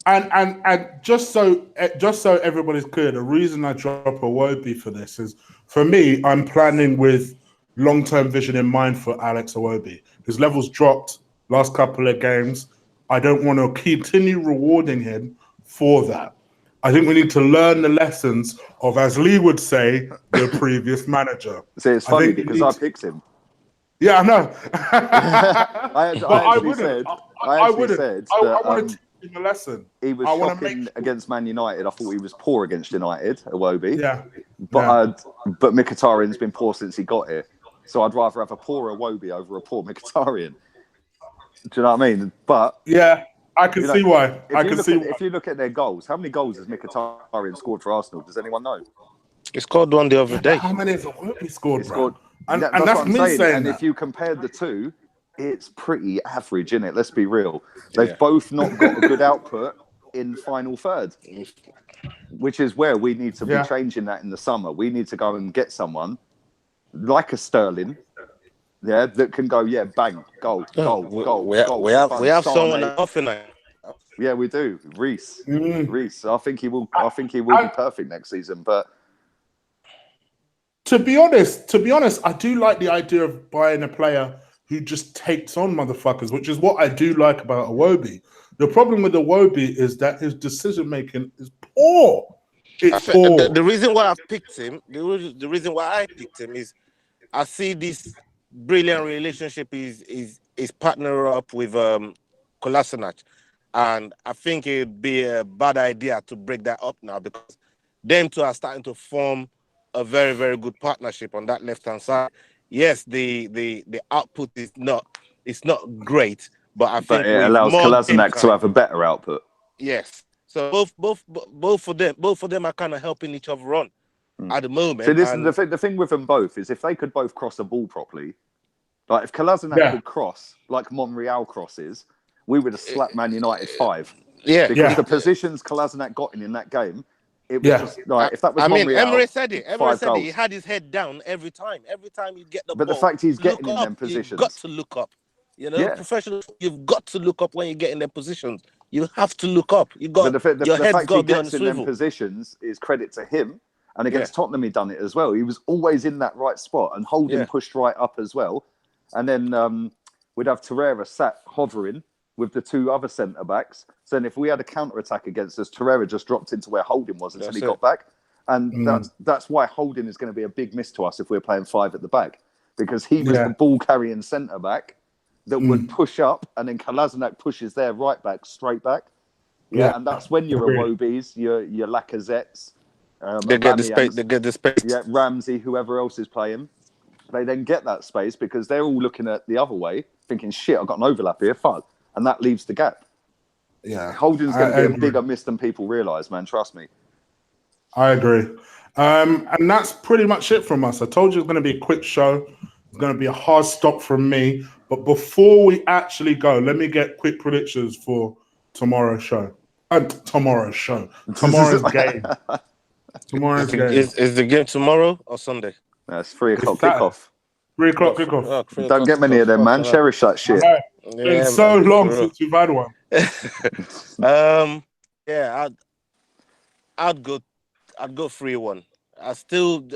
And just so everybody's clear, the reason I drop a Iwobi for this is, for me, I'm planning with long-term vision in mind for Alex Iwobi. His levels dropped last couple of games. I don't want to continue rewarding him for that. I think we need to learn the lessons of, as Lee would say, the previous manager. See, it's funny because I picked him. Yeah, I know. I wouldn't. I want to teach him a lesson. He was shocking against Man United. I thought he was poor against United, Iwobi. Yeah. But Mkhitaryan's been poor since he got here. So I'd rather have a poor Iwobi over a poor Mkhitaryan. Do you know what I mean? But yeah, I can see why. If you look at their goals, how many goals has Mkhitaryan scored for Arsenal? Does anyone know? He scored one the other day. How many has Iwobi scored? And that's what I'm me saying. And if you compare the two, it's pretty average, isn't it? Let's be real. They've both not got a good output in final third, which is where we need to be changing that in the summer. We need to go and get someone like a Sterling, that can go, bang, goal. We have someone often. Yeah, we do. Reece. I think he will be perfect next season. But to be honest, I do like the idea of buying a player who just takes on motherfuckers, which is what I do like about Iwobi. The problem with Iwobi is that his decision making is poor. It's poor. The reason why I picked him, is I see this brilliant relationship is partner up with Koscielny, and I think it'd be a bad idea to break that up now, because them two are starting to form a very, very good partnership on that left hand side. Yes, the output is not great, but I think it allows Koscielny to have a better output. Yes, so both of them are kind of helping each other on at the moment. So this is the thing with them both is, if they could both cross a ball properly, like if Koscielny could cross like Monreal crosses, we would have slapped Man United 5. Yeah, because the positions Koscielny got in that game, it was just like, if that was Monreal, Emery said it. He had his head down every time. Every time you get the ball. But the fact he's getting in them positions, you've got to look up. You know, professionals, you've got to look up when you get in their positions. You have to look up. You got your head's got to be on the swivel. In them positions is credit to him. And against Tottenham, he done it as well. He was always in that right spot, and Holding pushed right up as well. And then we'd have Torreira sat hovering with the two other centre backs. So then if we had a counter attack against us, Torreira just dropped into where Holding was until he got back. And that's why Holding is going to be a big miss to us if we're playing 5 at the back, because he was the ball carrying centre back that would push up, and then Koscielny pushes their right back straight back. And that's when your Iwobis, your Lacazettes, they get the space. Yeah, Ramsey, whoever else is playing, they then get that space because they're all looking at the other way, thinking, "Shit, I've got an overlap here, fuck," and that leaves the gap. Yeah, Holding's going to be a bigger miss than people realise, man. Trust me. I agree, and that's pretty much it from us. I told you it's going to be a quick show. It's going to be a hard stop from me. But before we actually go, let me get quick predictions for tomorrow's show. Tomorrow's game. Tomorrow's game. Is the game tomorrow or Sunday? That's 3 o'clock kickoff. 3 o'clock kickoff. Don't get many of them, man. Cherish that shit. It's been so long since we've had one. I'd go 3-1.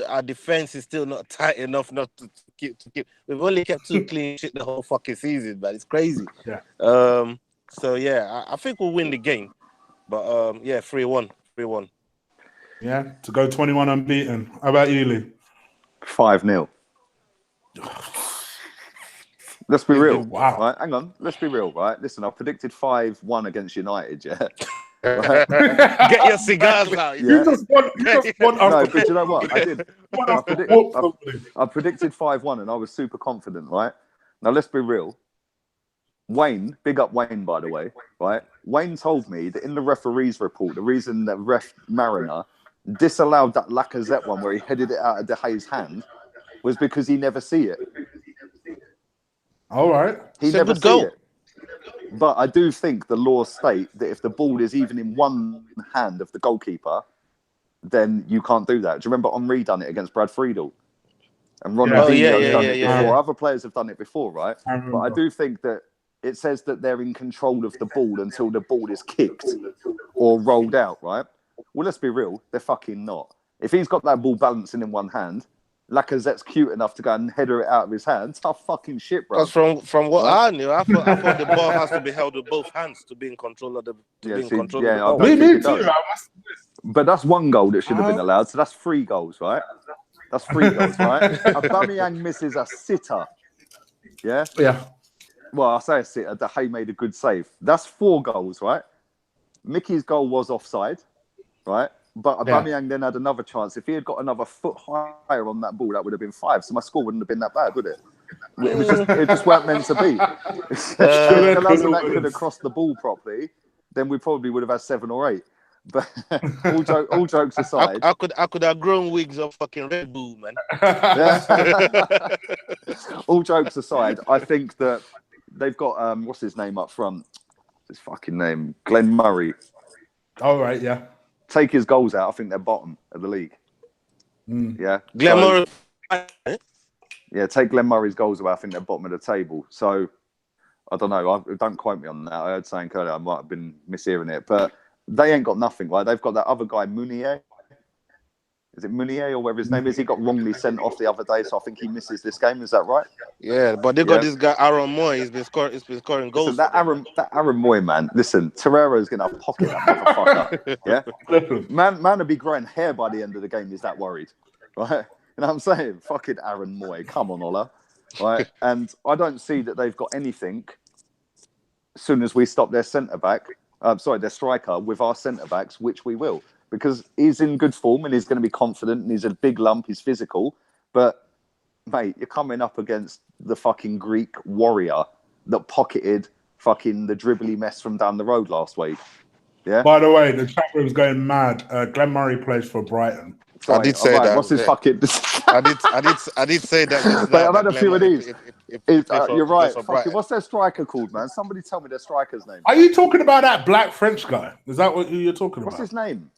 Our defense is still not tight enough not to keep. We've only kept 2 clean shit the whole fucking season, man. It's crazy. Yeah. So yeah, I think we'll win the game, but yeah, 3-1, 3-1. Yeah, to go 21 unbeaten. How about you, Lee? 5-0. Let's be real. Wow. Right, hang on. Let's be real, right? Listen, I predicted 5-1 against United, yeah? Get your cigars out. Yeah. You just want us No, to but you know what? I did. I predicted 5-1 and I was super confident, right? Now, let's be real. Wayne, big up Wayne, by the way, right? Wayne told me that in the referee's report, the reason that ref Mariner disallowed that Lacazette one where he headed it out of De Gea's hand was because he never see it. All right. He It's a never good see goal. it. But I do think the laws state that if the ball is even in one hand of the goalkeeper, then you can't do that. Do you remember Henri done it against Brad Friedel? And Ronaldinho's done it before. Other players have done it before, right? But I do think that it says that they're in control of the ball until the ball is kicked or rolled out, right? Well, let's be real. They're fucking not. If he's got that ball balancing in one hand, Lacazette's cute enough to go and header it out of his hand. Tough fucking shit, bro. Because from what I knew, I thought the ball has to be held with both hands to be in control of the ball. Me too. But that's one goal that should have been allowed. So that's 3 goals, right? That's 3 goals, right? Aubameyang misses a sitter. Yeah? Yeah. Well, I say a sitter. De Gea made a good save. That's 4 goals, right? Mickey's goal was offside, right? But Aubameyang then had another chance. If he had got another foot higher on that ball, that would have been 5. So my score wouldn't have been that bad, would it? It just weren't meant to be. If Kolasinac could have crossed the ball properly, then we probably would have had 7 or 8. But all jokes aside, I could have grown wigs of fucking Red Bull, man. All jokes aside, I think that they've got what's his name up front? His fucking name, Glenn Murray. All right, yeah. Take his goals out, I think they're bottom of the league. Yeah, Glenn Murray. Yeah, take Glenn Murray's goals away, I think they're bottom of the table. So I don't know. Don't quote me on that. I heard saying earlier, I might have been mishearing it, but they ain't got nothing, right? They've got that other guy, Munier. Is it Munier or whatever his name is? He got wrongly sent off the other day, so I think he misses this game. Is that right? Yeah, but they got this guy Aaron Moy. He's been scoring goals. Listen, that Aaron Moy, man. Listen, Torreira's gonna pocket that motherfucker. Yeah, man will be growing hair by the end of the game. He's that worried, right? You know what I'm saying? Fucking Aaron Moy. Come on, Ola. Right? And I don't see that they've got anything. As soon as we stop their centre back, their striker with our centre backs, which we will. Because he's in good form and he's going to be confident and he's a big lump, he's physical. But, mate, you're coming up against the fucking Greek warrior that pocketed fucking the dribbly mess from down the road last week. Yeah. By the way, the chat room's going mad. Glenn Murray plays for Brighton. I did say that. What's his fucking... I did say that. Mate, I've had a few of these. You're right. Fucking, what's their striker called, man? Somebody tell me their striker's name. Are you talking about that black French guy? Is that who you're talking about? What's his name?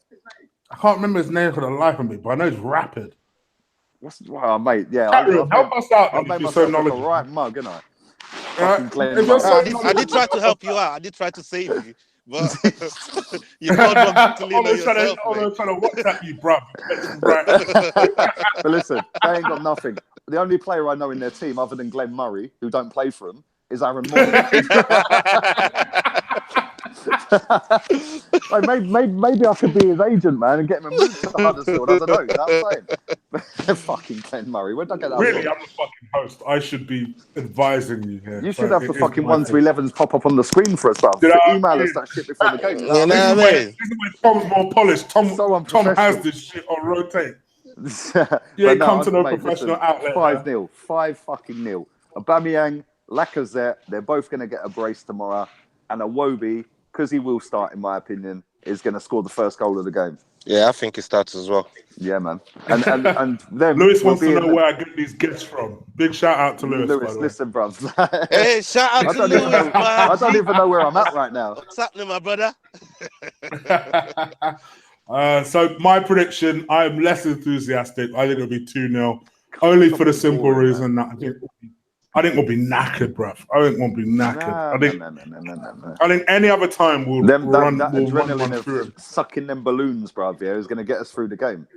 I can't remember his name for the life of me, but I know he's rapid. Mate, yeah. Help us out. I've made myself like a right mug, haven't I? I did try to help you out. I did try to save you. But you can't to lean on yourself, I'm trying to WhatsApp you, bruv. But listen, they ain't got nothing. The only player I know in their team, other than Glenn Murray, who don't play for him, is Aaron Moy. Like, maybe I could be his agent, man, and get him a move to Huddersfield. I don't know. You know what I'm saying? Fucking Glenn Murray. Where'd I get that? Really, I'm the fucking host. I should be advising you here. You should have the fucking 1-11s pop up on the screen for us, bruv. Email us that shit before the game. You know what I mean? This is when Tom's more polished. Tom has this shit on rotate. Come to no professional outlet. 5-0. 5-0. Aubameyang, Lacazette, they're both going to get a brace tomorrow. And Iwobi, because he will start, in my opinion, is going to score the first goal of the game. Yeah, I think he starts as well. Yeah, man. And then Lewis wants to know where I get these guests from. Big shout out to Lewis. Lewis, listen, bruv. Hey, shout out to Lewis, man. I don't even know where I'm at right now. What's happening, my brother? So my prediction, I'm less enthusiastic. I think it'll be 2-0. Only for the simple reason that I think we'll be knackered, bruv. I think we'll be knackered. I think any other time we'll run through it. Sucking them balloons, bruv, is going to get us through the game.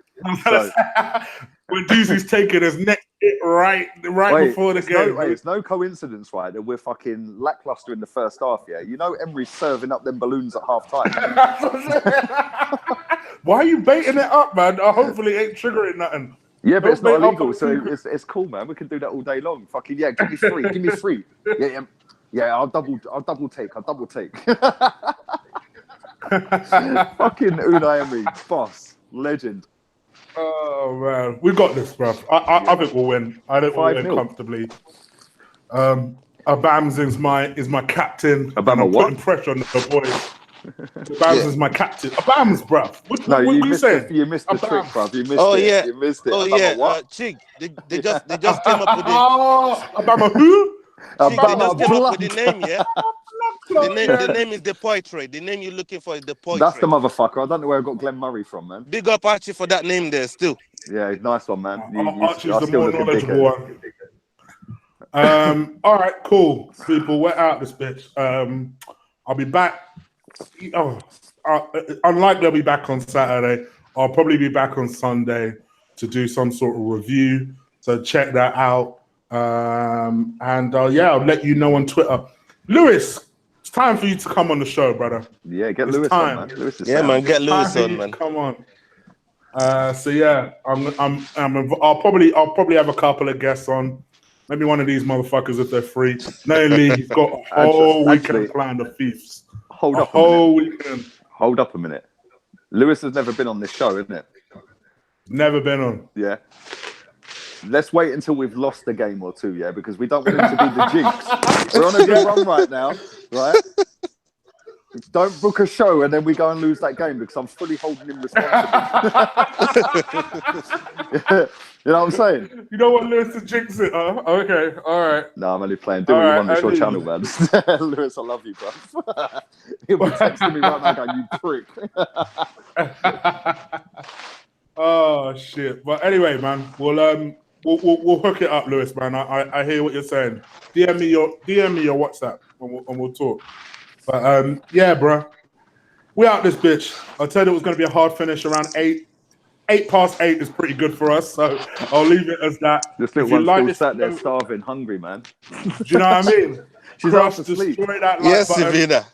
When Doozy's taking his next it right before the game. It's no coincidence, right, that we're fucking lackluster in the first half, yeah? You know Emery's serving up them balloons at half time. Why are you baiting it up, man? Hopefully it ain't triggering nothing. Yeah, but it's not illegal, so too. it's cool, man. We can do that all day long. Fucking yeah, give me three. Yeah, I'll double take. Fucking Unai Emery, boss, legend. Oh man, we got this, bro. I think we'll win. I think we'll win comfortably. Abams is my captain. Abams I'm what? putting pressure on the boys. Abams is my captain. Abams, bro. What you saying? You missed the trick, bro. You missed it. Yeah. You missed it. Oh Abama yeah. what? Chig. They just came up with it. Abama who? Chig, they just came up with the name, yeah. The name is the Poitry. The name you're looking for is the Poitry. That's the motherfucker. I don't know where I got Glenn Murray from, man. Big up Archie for that name there, still. Yeah, nice one, man. Archie's the more knowledgeable one. All right, cool, people. We're out this bitch. I'll be back. Unlikely I'll be back on Saturday. I'll probably be back on Sunday to do some sort of review. So check that out. I'll let you know on Twitter. Lewis, it's time for you to come on the show, brother. Yeah, get Lewis on, man. Lewis is man, get Lewis on, man. Come on. I'll probably have a couple of guests on. Maybe one of these motherfuckers if they're free. No, Lee, he's got a whole weekend planned of thieves. Hold up a minute. Lewis has never been on this show, isn't it? Never been on. Yeah. Let's wait until we've lost a game or two, yeah, because we don't want him to be the jinx. We're on a good run right now, right? Don't book a show and then we go and lose that game because I'm fully holding him responsible. You know what I'm saying? You don't want Lewis to jinx it, huh? Okay, all right. No, I'm only playing. Do what you want. It's your channel, man. Lewis, I love you, bro. He'll be texting me right now going, you prick. Oh, shit. But anyway, man, we'll hook it up, Lewis, man. I hear what you're saying. DM me your WhatsApp and we'll talk. But yeah, bro, we out this bitch. I told you it was going to be a hard finish around 8. 8:08 is pretty good for us, so I'll leave it as that. This little one's still sat there starving, hungry, man. Do you know what I mean? She's off to sleep. That yes, Savina.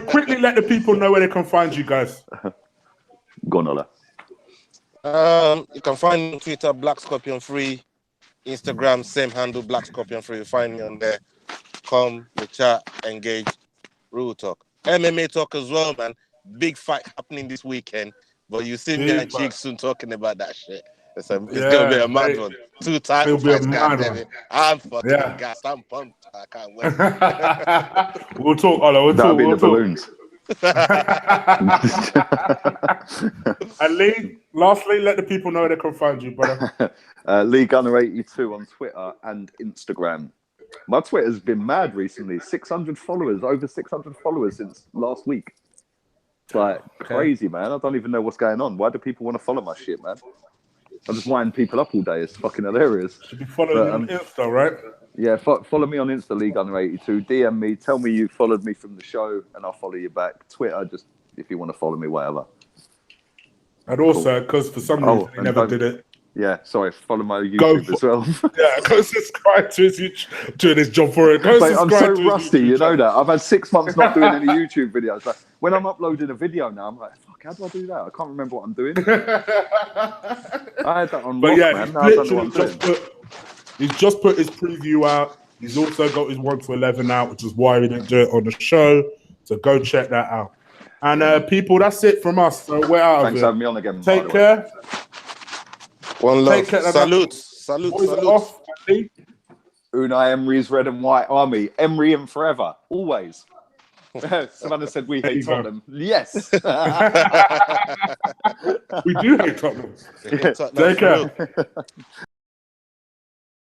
Quickly let the people know where they can find you guys. Go on, Ola. You can find me on Twitter, Black Scorpion Free. Instagram, same handle, Black Scorpion Free. You find me on there. Come, we chat, engage, real talk. MMA talk as well, man. Big fight happening this weekend. But you see me and Chig soon talking about that shit. It's going to be a mad one. 2 times fights, goddamn. I'm fucking gassed. I'm pumped. I can't wait. We'll talk, Ola. That'll be the balloons. And Lee, lastly, let the people know they can find you, brother. Lee Gunner 82 on Twitter and Instagram. My Twitter's been mad recently. 600 followers, over 600 followers since last week. It's like crazy, man. I don't even know what's going on. Why do people want to follow my shit, man? I just wind people up all day. It's fucking hilarious. Should be following on Insta, right? Yeah, follow me on Insta, Lee Gunner 82. DM me, tell me you followed me from the show, and I'll follow you back. Twitter, just if you want to follow me, whatever. And also, because for some reason he never did it. Yeah, sorry, follow my YouTube as well. Yeah, go subscribe to his YouTube, doing his job for it. I'm so rusty, you know that. I've had 6 months not doing any YouTube videos. Like, when I'm uploading a video now, I'm like, fuck, how do I do that? I can't remember what I'm doing. I had that on lock, man. Now I don't know what I'm doing. He's just put his preview out. He's also got his 1 to 11 out, which is why we didn't do it on the show. So go check that out. And people, that's it from us. So we're out Thanks for having me on again. Take care. One love. Salute. Off, Unai Emery's red and white army. Emery in forever. Always. Savannah said we hate Tottenham. Yes. We do hate Tottenham. Take care.